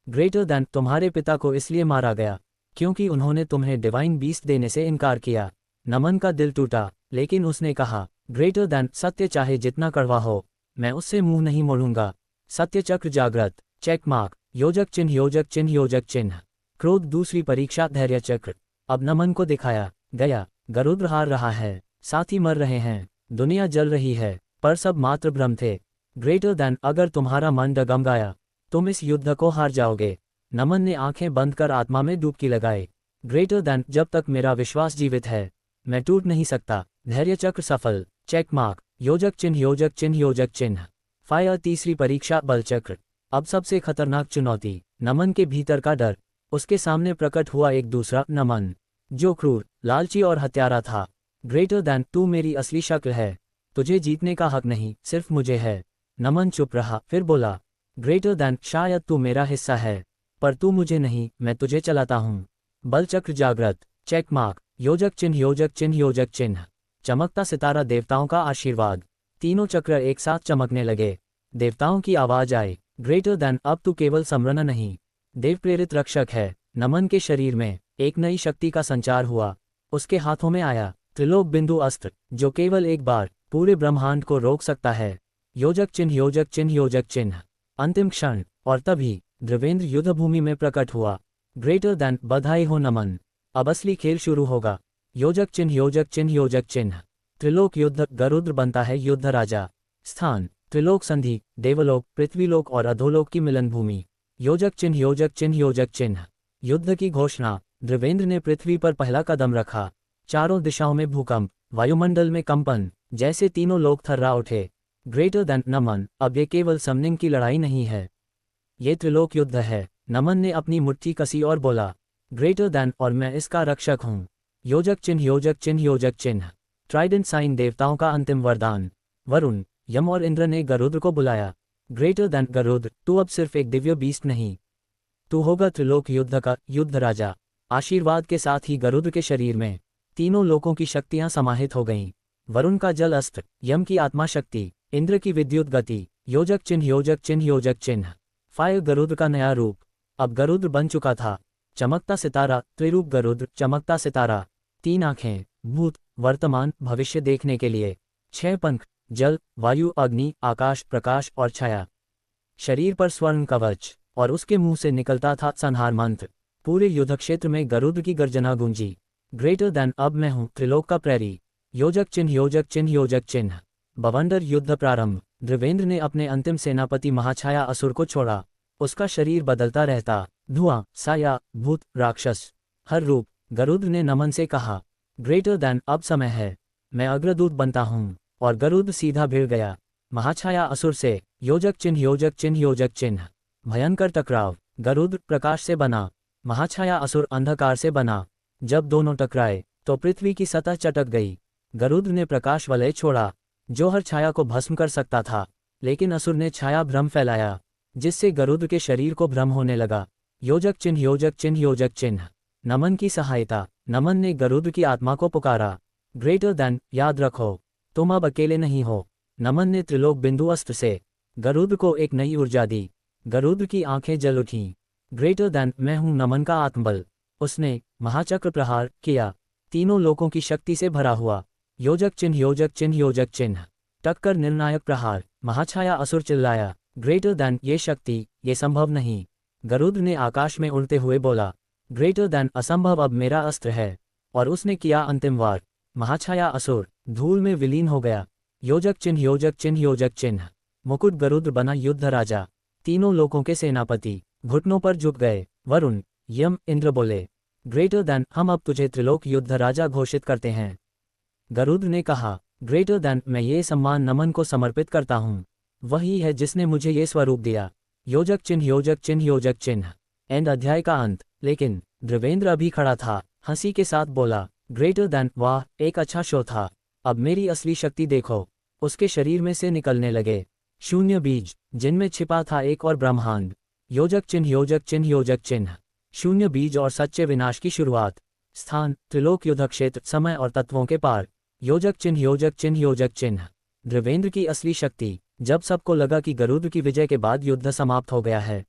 Speaker 1: ग्रेटर देन तुम्हारे पिता को इसलिए मारा गया क्योंकि उन्होंने तुम्हें डिवाइन बीस्ट देने से इनकार किया। नमन का दिल टूटा, लेकिन उसने कहा ग्रेटर देन सत्य चाहे जितना कड़वा हो, मैं उससे मुंह नहीं मोड़ूंगा। सत्य चक्र जागृत। Check mark. योजक चिन्ह योजक चिन्ह योजक चिन्ह। क्रोध। दूसरी परीक्षा धैर्य चक्र। अब नमन को दिखाया गया गरुड़ हार रहा है, साथी मर रहे हैं, दुनिया जल रही है, पर सब मात्र भ्रम थे। ग्रेटर देन अगर तुम्हारा मन डगमगाया, तुम इस युद्ध को हार जाओगे। नमन ने आंखें बंद कर आत्मा में डुबकी लगाई। ग्रेटर देन जब तक मेरा विश्वास जीवित है, मैं टूट नहीं सकता। धैर्य चक्र सफल। Check mark. योजक चिन्ह योजक चिन्ह योजक चिन्ह। फायर। तीसरी परीक्षा बल चक्र। अब सबसे खतरनाक चुनौती, नमन के भीतर का डर। उसके सामने प्रकट हुआ एक दूसरा नमन, जो क्रूर, लालची और हत्यारा था। ग्रेटर देन तू मेरी असली शक्ल है, तुझे जीतने का हक नहीं, सिर्फ मुझे है। नमन चुप रहा, फिर बोला ग्रेटर देन शायद तू मेरा हिस्सा है, पर तू मुझे नहीं, मैं तुझे चलाता हूँ। बल चक्र जागृत। Check mark. योजक चिन्ह योजक चिन्ह योजक चिन्ह। चमकता सितारा। देवताओं का आशीर्वाद। तीनों चक्र एक साथ चमकने लगे। देवताओं की आवाज आई ग्रेटर देन अब तू केवल सम्राट नहीं, देव प्रेरित रक्षक है। नमन के शरीर में एक नई शक्ति का संचार हुआ। उसके हाथों में आया त्रिलोक बिंदु अस्त्र, जो केवल एक बार पूरे ब्रह्मांड को रोक सकता है। योजक चिन्ह योजक चिन्ह योजक चिन्ह। अंतिम क्षण। और तभी देवेंद्र युद्ध भूमि में प्रकट हुआ। ग्रेटर देन बधाई हो नमन, अब असली खेल शुरू होगा। योजक चिन्ह योजक चिन्ह योजक चिन्ह। त्रिलोक युद्ध। गरुड़ बनता है युद्ध राजा। स्थान त्रिलोक संधि। देवलोक, पृथ्वीलोक और अधोलोक की मिलन भूमि। योजक चिन्ह योजक चिन्ह योजक चिन्ह। युद्ध की घोषणा। देवेंद्र ने पृथ्वी पर पहला कदम रखा। चारों दिशाओं में भूकंप, वायुमंडल में कंपन, जैसे तीनों लोग थर्रा उठे। ग्रेटर देन नमन, अब ये केवल समनिंग की लड़ाई नहीं है, ये त्रिलोक युद्ध है। नमन ने अपनी मुट्ठी कसी और बोला ग्रेटर देन, और मैं इसका रक्षक हूँ। योजक चिन्ह योजक चिन्ह योजक चिन्ह। Trident sign. देवताओं का अंतिम वरदान। वरुण, यम और इंद्र ने गरुड़ को बुलाया। ग्रेटर देन गरुड़, तू अब सिर्फ एक दिव्य बीस्ट नहीं, तू होगा त्रिलोक युद्ध का युद्ध राजा। आशीर्वाद के साथ ही गरुड़ के शरीर में तीनों लोकों की शक्तियां समाहित हो गईं। वरुण का जल अस्त्र, यम की आत्मा शक्ति, इंद्र की विद्युत गति। योजक चिन्ह योजक चिन्ह योजक चिन्ह। फायर। गरुड़ का नया रूप। अब गरुड़ बन चुका था चमकता सितारा। त्रिरूप गरुड़, चमकता सितारा। 3 आंखें, भूत, वर्तमान, भविष्य देखने के लिए। 6 पंख, जल, वायु, अग्नि, आकाश, प्रकाश और छाया। शरीर पर स्वर्ण कवच, और उसके मुंह से निकलता था संहार मंत्र। पूरे युद्ध क्षेत्र में गरुड़ की गर्जना गूंजी। ग्रेटर देन अब मैं हूँ त्रिलोक का प्रैरी। योजक चिन्ह योजक चिन्ह योजक चिन्ह। बवंडर युद्ध प्रारंभ। देवेंद्र ने अपने अंतिम सेनापति महाछाया असुर को छोड़ा। उसका शरीर बदलता रहता, धुआं, साया, भूत, राक्षस, हर रूप। गरुड़ ने नमन से कहा, ग्रेटर देन अब समय है, मैं अग्रदूत बनता हूँ। और गरुड़ सीधा भिड़ गया महाछाया असुर से। योजक चिन्ह योजक चिन्ह योजक चिन्ह। भयंकर टकराव। गरुड़ प्रकाश से बना, महाछाया असुर अंधकार से बना। जब दोनों टकराए तो पृथ्वी की सतह चटक गई। गरुड़ ने प्रकाश वलय छोड़ा जो हर छाया को भस्म कर सकता था, लेकिन असुर ने छाया भ्रम फैलाया जिससे गरुड़ के शरीर को भ्रम होने लगा। योजक चिन्ह योजक चिन्ह योजक चिन्ह। नमन की सहायता। नमन ने गरुड़ की आत्मा को पुकारा, ग्रेटर देन, याद रखो तुम अब अकेले नहीं हो। नमन ने त्रिलोक बिंदु अस्त्र से गरुड़ को एक नई ऊर्जा दी। गरुड़ की आंखें जल उठीं। ग्रेटर देन, मैं हूं नमन का आत्मबल। उसने महाचक्र प्रहार किया, तीनों लोकों की शक्ति से भरा हुआ। योजक चिन्ह योजक चिन्ह योजक चिन्ह। टक्कर निर्णायक प्रहार। महाछाया असुर चिल्लाया, ग्रेटर देन, ये शक्ति, ये संभव नहीं। गरुड़ ने आकाश में उड़ते हुए बोला, ग्रेटर देन, असंभव अब मेरा अस्त्र है। और उसने किया अंतिम वार। महाछाया असुर धूल में विलीन हो गया। योजक चिन्ह योजक चिन्ह योजक चिन्ह। मुकुट गरुड़ बना युद्ध राजा। तीनों लोकों के सेनापति घुटनों पर झुक गए। वरुण, यम, इंद्र बोले, ग्रेटर देन, हम अब तुझे त्रिलोक युद्ध राजा घोषित करते हैं। गरुड़ ने कहा, ग्रेटर देन, मैं ये सम्मान नमन को समर्पित करता हूँ। वही है जिसने मुझे ये स्वरूप दिया। योजक चिन्ह योजक चिन्ह योजक चिन्ह। एंड अध्याय का अंत। लेकिन देवेंद्र अभी खड़ा था, हंसी के साथ बोला, ग्रेटर देन, वाह, एक अच्छा शो था। अब मेरी असली शक्ति देखो। उसके शरीर में से निकलने लगे शून्य बीज, जिनमें छिपा था एक और ब्रह्मांड। योजक चिन्ह योजक चिन्ह योजक चिन्ह। शून्य बीज और सच्चे विनाश की शुरुआत। स्थान, त्रिलोक युद्ध क्षेत्र, समय और तत्वों के पार। योजक चिन्ह योजक चिन्ह योजक चिन्ह। देवेंद्र की असली शक्ति। जब सबको लगा कि गरुड़ की विजय के बाद युद्ध समाप्त हो गया है,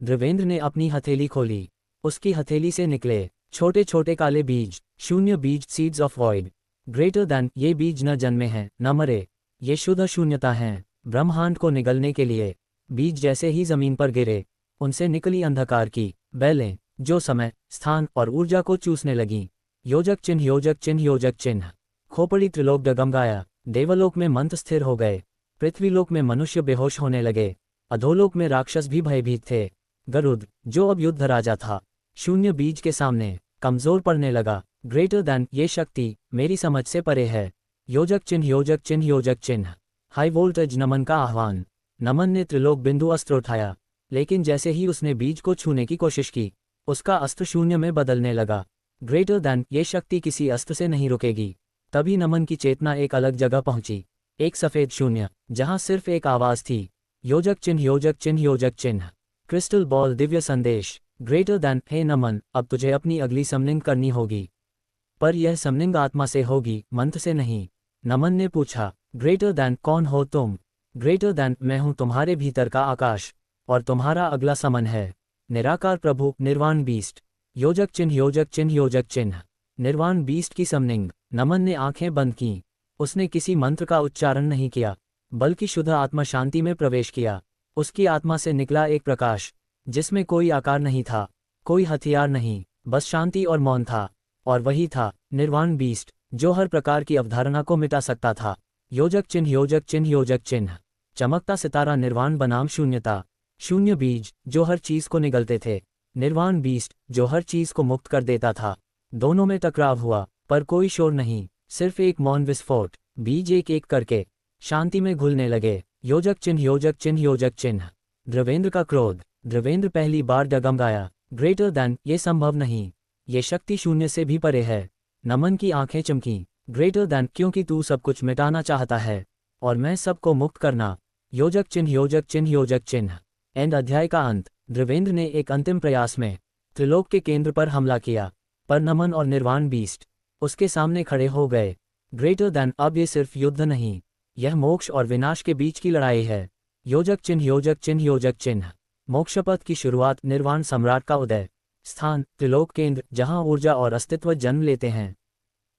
Speaker 1: देवेंद्र ने अपनी हथेली खोली। उसकी हथेली से निकले छोटे छोटे काले बीज, शून्य बीज, seeds of void. Greater than, ये बीज न जन्मे हैं, न मरे, ये शुद्ध शून्यता हैं। ब्रह्मांड को निगलने के लिए बीज जैसे ही जमीन पर गिरे, उनसे निकली अंधकार की बैलें, जो समय, स्थान और ऊर्जा को चूसने लगीं। योजक चिन्ह योजक चिन्ह योजक चिन्ह। खोपड़ी त्रिलोक डगमगाया। देवलोक में मंत्र स्थिर हो गए। पृथ्वीलोक में मनुष्य बेहोश होने लगे। अधोलोक में राक्षस भी भयभीत थे। गरुड़, जो अब युद्ध राजा था, शून्य बीज के सामने कमजोर पड़ने लगा। ग्रेटर देन, ये शक्ति मेरी समझ से परे है। योजक चिन्ह योजक चिन्ह योजक चिन्ह। हाई वोल्टेज नमन का आह्वान। नमन ने त्रिलोक बिंदु अस्त्र उठाया, लेकिन जैसे ही उसने बीज को छूने की कोशिश की, उसका अस्त्र शून्य में बदलने लगा। ग्रेटर देन, ये शक्ति किसी अस्त्र से नहीं रुकेगी। तभी नमन की चेतना एक अलग जगह पहुंची, एक सफेद शून्य, जहां सिर्फ एक आवाज थी, योजक चिन्ह योजक चिन्ह योजक चिन्ह। क्रिस्टल बॉल, दिव्य संदेश। ग्रेटर देन, हे नमन, अब तुझे अपनी अगली समलिंग करनी होगी, पर यह समलिंग आत्मा से होगी, मंत्र से नहीं। नमन ने पूछा, ग्रेटर देन, कौन हो तुम? ग्रेटर देन, मैं हूं तुम्हारे भीतर का आकाश, और तुम्हारा अगला समन है निराकार प्रभु, निर्वाण बीस्ट। योजक चिन्ह योजक चिन्ह योजक चिन्ह। निर्वाण बीस्ट की समलिंग। नमन ने आंखें बंद कीं। उसने किसी मंत्र का उच्चारण नहीं किया, बल्कि शुद्ध आत्मा शांति में प्रवेश किया। उसकी आत्मा से निकला एक प्रकाश, जिसमें कोई आकार नहीं था, कोई हथियार नहीं, बस शांति और मौन था। और वही था निर्वाण बीस्ट, जो हर प्रकार की अवधारणा को मिटा सकता था। योजक चिन्ह योजक चिन्ह योजक चिन्ह। चमकता सितारा, निर्वाण बनाम शून्यता। शून्य बीज, जो हर चीज को निगलते थे। निर्वाण बीस्ट, जो हर चीज को मुक्त कर देता था। दोनों में टकराव हुआ, पर कोई शोर नहीं, सिर्फ एक मौन विस्फोट। बीज एक एक करके शांति में घुलने लगे। योजक चिन्ह योजक चिन्ह योजक चिन्ह। देवेंद्र का क्रोध। देवेंद्र पहली बार डगमगाया, ग्रेटर देन, ये संभव नहीं, ये शक्ति शून्य से भी परे है। नमन की आंखें चमकीं। ग्रेटर देन, क्योंकि तू सब कुछ मिटाना चाहता है, और मैं सबको मुक्त करना। योजक चिन्ह योजक चिन्ह योजक चिन्ह। एंड अध्याय का अंत। देवेंद्र ने एक अंतिम प्रयास में त्रिलोक के केंद्र पर हमला किया, पर नमन और निर्वाण बीस्ट उसके सामने खड़े हो गए। ग्रेटर देन, अब ये सिर्फ युद्ध नहीं, यह मोक्ष और विनाश के बीच की लड़ाई है। योजक चिन्ह योजक चिन्ह योजक चिन्ह। मोक्षपथ की शुरुआत, निर्वाण सम्राट का उदय। स्थान, त्रिलोक केंद्र, जहां ऊर्जा और अस्तित्व जन्म लेते हैं।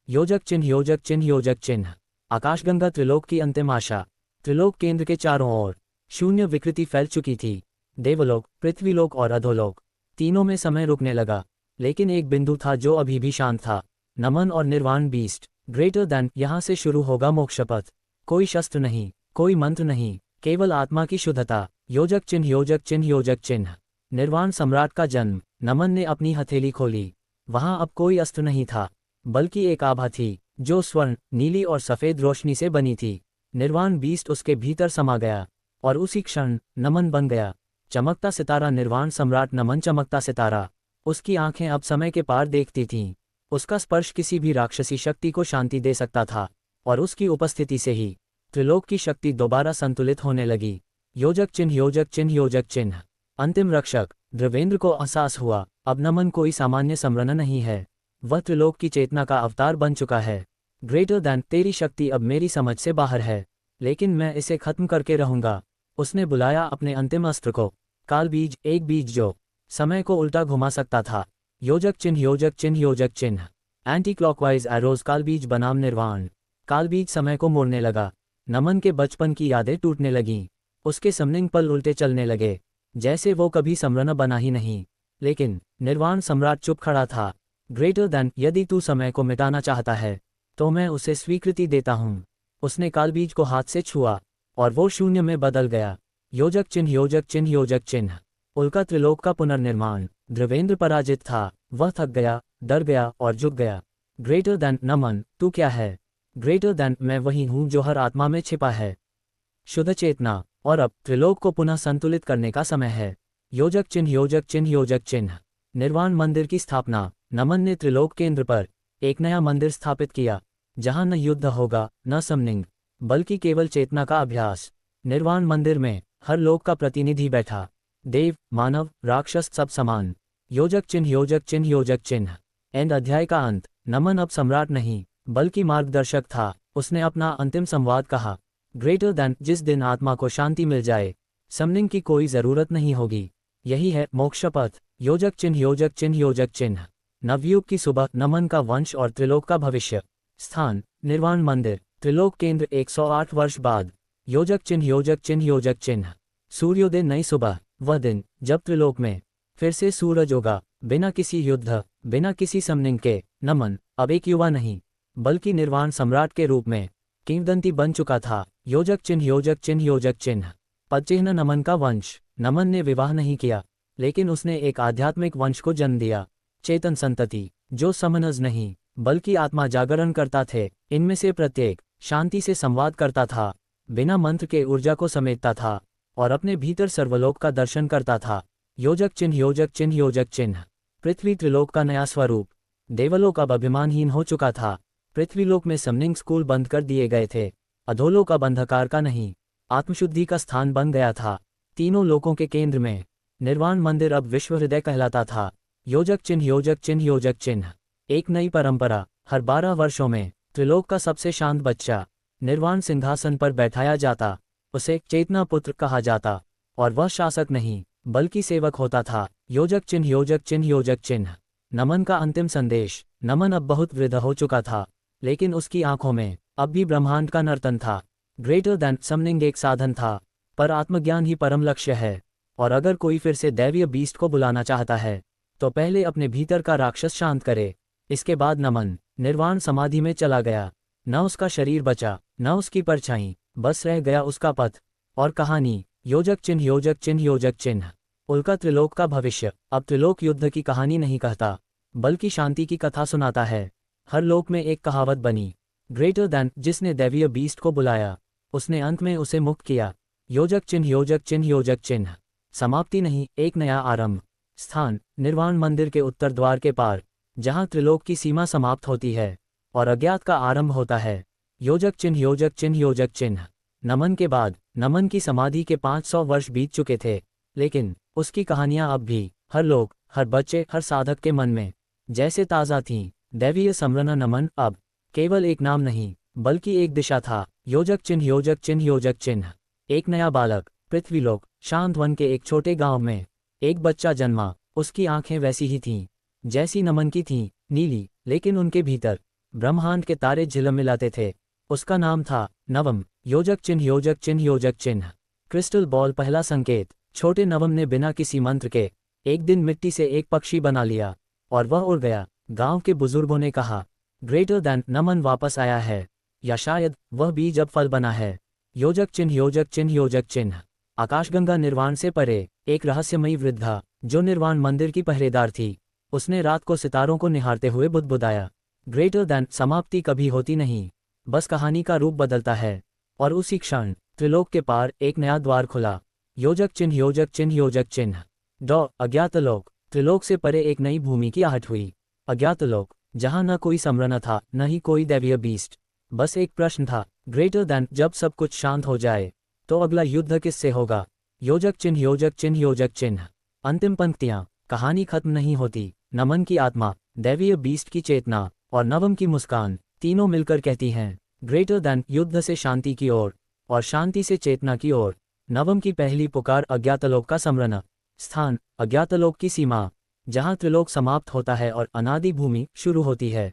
Speaker 1: योजक चिन्ह योजक चिन्ह योजक चिन्ह। आकाशगंगा, त्रिलोक की अंतिम आशा। त्रिलोक केंद्र के चारों ओर शून्य विकृति फैल चुकी थी। देवलोक, पृथ्वीलोक और अधोलोक, तीनों में समय रुकने लगा, लेकिन एक बिंदु था जो अभी भी शांत था। नमन और निर्वाण बीस्ट ग्रेटर दैन, यहाँ से शुरू होगा मोक्षपथ। कोई शस्त्र नहीं, कोई मंत्र नहीं, केवल आत्मा की शुद्धता। योजक चिन्ह, योजक चिन्ह, योजक चिन्ह। निर्वाण सम्राट का जन्म। नमन ने अपनी हथेली खोली। वहां अब कोई अस्त्र नहीं था, बल्कि एक आभा थी जो स्वर्ण, नीली और सफेद रोशनी से बनी थी। निर्वाण बीस्ट उसके भीतर समा गया और उसी क्षण नमन बन गया चमकता सितारा। निर्वाण सम्राट नमन चमकता सितारा। उसकी आंखें अब समय के पार देखती थीं। उसका स्पर्श किसी भी राक्षसी शक्ति को शांति दे सकता था, और उसकी उपस्थिति से ही त्रिलोक की शक्ति दोबारा संतुलित होने लगी। योजक चिन्ह, योजक चिन्ह, योजक चिन्ह। अंतिम रक्षक। ध्रुवेंद्र को एहसास हुआ, अब नमन कोई सामान्य समरण नहीं है, वह त्रिलोक की चेतना का अवतार बन चुका है। ग्रेटर दैन, तेरी शक्ति अब मेरी समझ से बाहर है, लेकिन मैं इसे खत्म करके रहूंगा। उसने बुलाया अपने अंतिम अस्त्र को, काल बीज, एक बीज जो समय को उल्टा घुमा सकता था। योजक चिन्ह, योजक चिन्ह, योजक चिन्ह। एंटी क्लॉकवाइज एरोज काल बीज बनाम निर्वाण। काल बीज समय को मोड़ने लगा। नमन के बचपन की यादें टूटने लगीं। उसके समनिंग पल उल्टे चलने लगे, जैसे वो कभी समरण बना ही नहीं। लेकिन निर्वाण सम्राट चुप खड़ा था। ग्रेटर दैन, यदि तू समय को मिटाना चाहता है तो मैं उसे स्वीकृति देता हूँ। उसने कालबीज को हाथ से छुआ और वो शून्य में बदल गया। योजक चिन्ह, योजक चिन्ह, योजक चिन्ह। उल्का त्रिलोक का पुनर्निर्माण। ध्रुवेंद्र पराजित था, वह थक गया, डर गया और झुक गया। ग्रेटर दैन, नमन तू क्या है? ग्रेटर दैन, मैं वही हूँ जो हर आत्मा में छिपा है, शुद्ध चेतना। और अब त्रिलोक को पुनः संतुलित करने का समय है। योजक चिन्ह, योजक चिन्ह, योजक चिन्ह। निर्वाण मंदिर की स्थापना। नमन ने त्रिलोक केंद्र पर एक नया मंदिर स्थापित किया, जहां न युद्ध होगा, न समनिंग, बल्कि केवल चेतना का अभ्यास। निर्वाण मंदिर में हर लोक का प्रतिनिधि बैठा, देव, मानव, राक्षस सब समान। योजक चिन्ह, योजक चिन्ह, योजक चिन्ह। एंड अध्याय का अंत। नमन अब सम्राट नहीं, बल्कि मार्गदर्शक था। उसने अपना अंतिम संवाद कहा, ग्रेटर दैन, जिस दिन आत्मा को शांति मिल जाए, समनिंग की कोई जरूरत नहीं होगी। यही है मोक्ष पथ। योजक चिन्ह, योजक चिन्ह, योजक चिन्ह। नवयुग की सुबह। नमन का वंश और त्रिलोक का भविष्य। स्थान, निर्वाण मंदिर। त्रिलोक केंद्र। 108 वर्ष बाद। योजक चिन्ह, योजक चिन्ह, योजक चिन्ह। सूर्योदय, नई सुबह। वह दिन जब त्रिलोक में फिर से सूरज होगा, बिना किसी युद्ध, बिना किसी समनिंग के। नमन अब एक युवा नहीं, बल्कि निर्वाण सम्राट के रूप में किंवदंती बन चुका था। योजक चिन्ह, योजक चिन्ह, योजक चिन्ह। पदचिह्न, नमन का वंश। नमन ने विवाह नहीं किया, लेकिन उसने एक आध्यात्मिक वंश को जन्म दिया। चेतन संतति, जो समनज नहीं, बल्कि आत्मा जागरण करता थे। इनमें से प्रत्येक शांति से संवाद करता था, बिना मंत्र के ऊर्जा को समेटता था और अपने भीतर सर्वलोक का दर्शन करता था। योजक चिन्ह, योजक चिन्ह, योजक चिन्ह। पृथ्वी त्रिलोक का नया स्वरूप। देवलोक अब अभिमानहीन हो चुका था। पृथ्वीलोक में समनिंग स्कूल बंद कर दिए गए थे। अधोलोक अब अंधकार का नहीं, आत्मशुद्धि का स्थान बन गया था। तीनों लोकों के केंद्र में निर्वाण मंदिर अब विश्व हृदय कहलाता था। योजक चिन्ह, योजक चिन्ह, योजक चिन्ह। एक नई परंपरा। हर 12 वर्षों में त्रिलोक का सबसे शांत बच्चा निर्वाण सिंहासन पर बैठाया जाता। उसे चेतना पुत्र कहा जाता, और वह शासक नहीं, बल्कि सेवक होता था। योजक चिन्ह, योजक चिन्ह, योजक चिन्ह। नमन का अंतिम संदेश। नमन अब बहुत वृद्ध हो चुका था, लेकिन उसकी आंखों में अब भी ब्रह्मांड का नर्तन था। ग्रेटर दैन, समनिंग एक साधन था, पर आत्मज्ञान ही परम लक्ष्य है। और अगर कोई फिर से दैवीय बीस्ट को बुलाना चाहता है, तो पहले अपने भीतर का राक्षस शांत करे। इसके बाद नमन निर्वाण समाधि में चला गया। न उसका शरीर बचा, न उसकी परछाई, बस रह गया उसका पथ और कहानी। योजक चिन्ह, योजक चिन्ह, योजक चिन्ह। उल्का त्रिलोक का भविष्य। अब त्रिलोक युद्ध की कहानी नहीं कहता, बल्कि शांति की कथा सुनाता है। हर लोक में एक कहावत बनी, ग्रेटर दैन, जिसने दैवीय बीस्ट को बुलाया, उसने अंत में उसे मुक्त किया। योजक चिन्ह, योजक चिन्ह, योजक चिन्ह। समाप्ति नहीं, एक नया आरंभ। स्थान, निर्वाण मंदिर के उत्तर द्वार के पार, जहां त्रिलोक की सीमा समाप्त होती है और अज्ञात का आरंभ होता है। योजक चिन्ह, योजक चिन्ह, योजक चिन्ह। नमन के बाद नमन की समाधि के 500 वर्ष बीत चुके थे, लेकिन उसकी कहानियां अब भी हर लोग, हर बच्चे, हर साधक के मन में जैसे ताज़ा थीं। दैवीय समरण नमन अब केवल एक नाम नहीं, बल्कि एक दिशा था। योजक चिन्ह, योजक चिन्ह, योजक चिन्ह। एक नया बालक। पृथ्वीलोक, शांत वन के एक छोटे गांव में एक बच्चा जन्मा। उसकी आंखें वैसी ही थीं जैसी नमन की थीं, नीली, लेकिन उनके भीतर ब्रह्मांड के तारे झिलमिलाते थे। उसका नाम था नवम। योजक चिन्ह, योजक चिन्ह, योजक चिन्ह। क्रिस्टल बॉल, पहला संकेत। छोटे नवम ने बिना किसी मंत्र के एक दिन मिट्टी से एक पक्षी बना लिया और वह उड़ गया। गांव के बुजुर्गों ने कहा, ग्रेटर दैन नमन वापस आया है, या शायद वह बीज अब फल बना है। योजक चिन्ह योजक चिन्ह योजक चिन्ह। आकाशगंगा निर्वाण से परे, एक रहस्यमयी वृद्धा, जो निर्वाण मंदिर की पहरेदार थी, उसने रात को सितारों को निहारते हुए बुदबुदाया, ग्रेटर दैन समाप्ति कभी होती नहीं, बस कहानी का रूप बदलता है। और उसी क्षण त्रिलोक के पार एक नया द्वार खुला। योजक चिन्ह योजक चिन्ह योजक चिन्ह। अज्ञातलोक। त्रिलोक से परे एक नई भूमि की आहट हुई। अज्ञातलोक, जहां न कोई सम्रना था, न ही कोई दैवीय बीस्ट। बस एक प्रश्न था, ग्रेटर दैन जब सब कुछ शांत हो जाए तो अगला युद्ध किससे होगा? योजक चिन्ह योजक चिन्ह योजक चिन्ह। अंतिम पंक्तियां। कहानी खत्म नहीं होती। नमन की आत्मा, दैवीय बीस्ट की चेतना और नवम की मुस्कान तीनों मिलकर कहती हैं, ग्रेटर दैन युद्ध से शांति की ओर और शांति से चेतना की ओर। नवम की पहली पुकार अज्ञातलोक का समरण स्थान, अज्ञातलोक की सीमा, जहां त्रिलोक समाप्त होता है और अनादि भूमि शुरू होती है।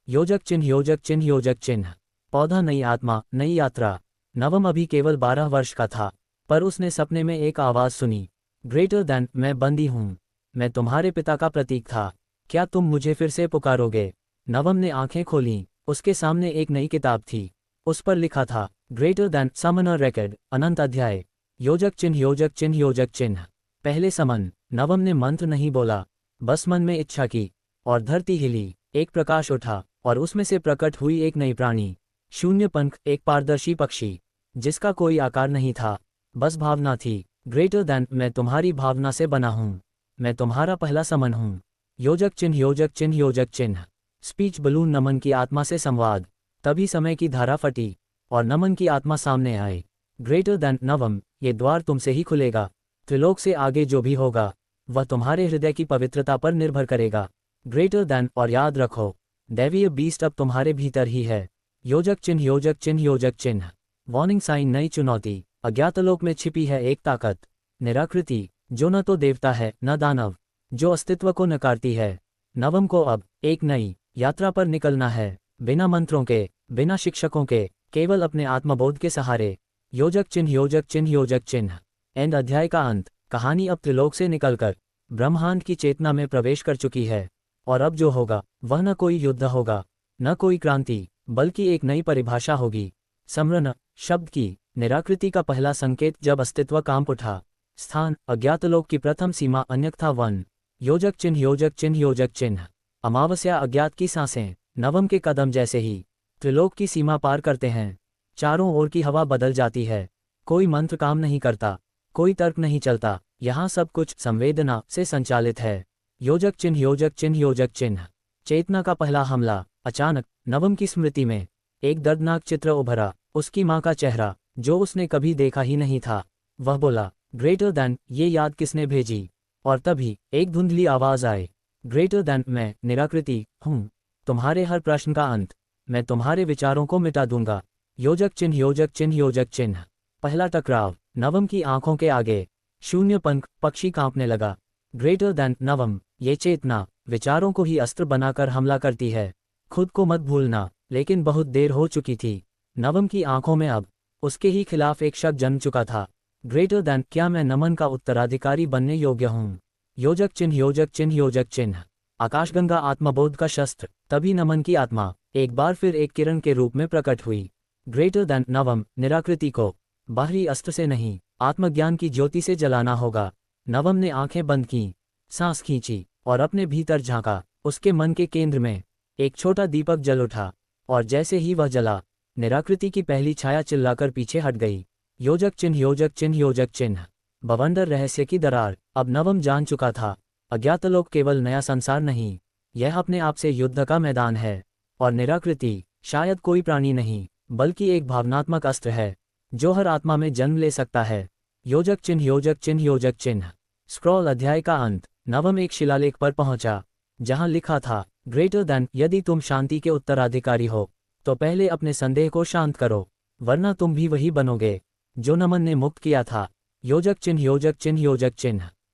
Speaker 1: योजक चिन्ह योजक चिन्ह योजक चिन्ह। पौधा नई आत्मा, नई यात्रा। नवम अभी केवल 12 वर्ष का था, पर उसने सपने में एक आवाज़ सुनी, ग्रेटर दैन मैं बंदी हूँ, मैं तुम्हारे पिता का प्रतीक था, क्या तुम मुझे फिर से पुकारोगे? नवम ने आंखें खोलीं, उसके सामने एक नई किताब थी। उस पर लिखा था, ग्रेटर दैन समन रिकॉर्ड, अनंत अध्याय। योजक चिन्ह योजक चिन्ह योजक चिन्ह। पहले समन। नवम ने मंत्र नहीं बोला, बस मन में इच्छा की, और धरती हिली, एक प्रकाश उठा, और उसमें से प्रकट हुई एक नई प्राणी। शून्य पंख, एक पारदर्शी पक्षी, जिसका कोई आकार नहीं था, बस भावना थी। ग्रेटर दैन मैं तुम्हारी भावना से बना हूँ, मैं तुम्हारा पहला समन हूँ। योजक चिन्ह योजक चिन्ह योजक चिन्ह। Speech balloon. नमन की आत्मा से संवाद। तभी समय की धारा फटी और नमन की आत्मा सामने आए। ग्रेटर दैन नवम, ये द्वार तुमसे ही खुलेगा। त्रिलोक से आगे जो भी होगा वह तुम्हारे हृदय की पवित्रता पर निर्भर करेगा। ग्रेटर दैन, और याद रखो, दैवीय बीस्ट अब तुम्हारे भीतर ही है। योजक चिन्ह योजक चिन्ह योजक चिन्ह। Warning sign. नई चुनौती। अज्ञातलोक में छिपी है एक ताकत, निराकृति, जो न तो देवता है न दानव, जो अस्तित्व को नकारती है। नवम को अब एक नई यात्रा पर निकलना है, बिना मंत्रों के, बिना शिक्षकों के, केवल अपने आत्मबोध के सहारे। योजक चिन्ह योजक चिन्ह योजक चिन्ह। एंड अध्याय का अंत। कहानी अब त्रिलोक से निकलकर ब्रह्मांड की चेतना में प्रवेश कर चुकी है, और अब जो होगा वह न कोई युद्ध होगा, न कोई क्रांति, बल्कि एक नई परिभाषा होगी। समरण शब्द की निराकृति का पहला संकेत जब अस्तित्व कांप उठा। स्थान, अज्ञातलोक की प्रथम सीमा, अन्यथा वन। योजक चिन्ह योजक चिन्ह योजक चिन्ह। अमावस्या। अज्ञात की सांसें, नवम के कदम जैसे ही त्रिलोक की सीमा पार करते हैं, चारों ओर की हवा बदल जाती है। कोई मंत्र काम नहीं करता, कोई तर्क नहीं चलता, यहाँ सब कुछ संवेदना से संचालित है। योजक चिन्ह योजक चिन्ह योजक चिन्ह। चेतना का पहला हमला। अचानक नवम की स्मृति में एक दर्दनाक चित्र उभरा, उसकी माँ का चेहरा, जो उसने कभी देखा ही नहीं था। वह बोला, ग्रेटर दैन ये याद किसने भेजी? और तभी एक धुंधली आवाज आए, ग्रेटर दैन मैं निराकृति हूँ, तुम्हारे हर प्रश्न का अंत, मैं तुम्हारे विचारों को मिटा दूंगा। योजक चिन्ह योजक चिन्ह योजक चिन्ह। पहला टकराव। नवम की आंखों के आगे शून्य पंख, पक्षी कांपने लगा। ग्रेटर दैन नवम, ये चेतना विचारों को ही अस्त्र बनाकर हमला करती है, खुद को मत भूलना। लेकिन बहुत देर हो चुकी थी। नवम की आंखों में अब उसके ही खिलाफ एक शक जन्म चुका था। ग्रेटर दैन, क्या मैं नमन का उत्तराधिकारी बनने योग्य हूँ? योजक चिन्ह योजक चिन्ह योजक चिन्ह। आकाशगंगा आत्मबोध का शस्त्र। तभी नमन की आत्मा एक बार फिर एक किरण के रूप में प्रकट हुई। ग्रेटर दैन नवम, निराकृति को बाहरी अस्त्र से नहीं, आत्मज्ञान की ज्योति से जलाना होगा। नवम ने आंखें बंद की, सांस खींची और अपने भीतर झांका। उसके मन के केंद्र में एक छोटा दीपक जल उठा, और जैसे ही वह जला, निराकृति की पहली छाया चिल्लाकर पीछे हट गई। योजक चिन्ह योजक चिन्ह योजक चिन्ह। बवंडर रहस्य की दरार। अब नवम जान चुका था, अज्ञातलोक केवल नया संसार नहीं, यह अपने आप से युद्ध का मैदान है। और निराकृति शायद कोई प्राणी नहीं, बल्कि एक भावनात्मक अस्त्र है, जो हर आत्मा में जन्म ले सकता है। योजक चिन्ह योजक चिन्ह योजक चिन्ह। स्क्रॉल। अध्याय का अंत। नवम एक शिलालेख पर पहुंचा, जहां लिखा था, ग्रेटर दैन यदि तुम शांति के उत्तराधिकारी हो तो पहले अपने संदेह को शांत करो, वरना तुम भी वही बनोगे जो नमन ने मुक्त किया था। योजक चिन्ह योजक चिन्ह योजक चिन्ह।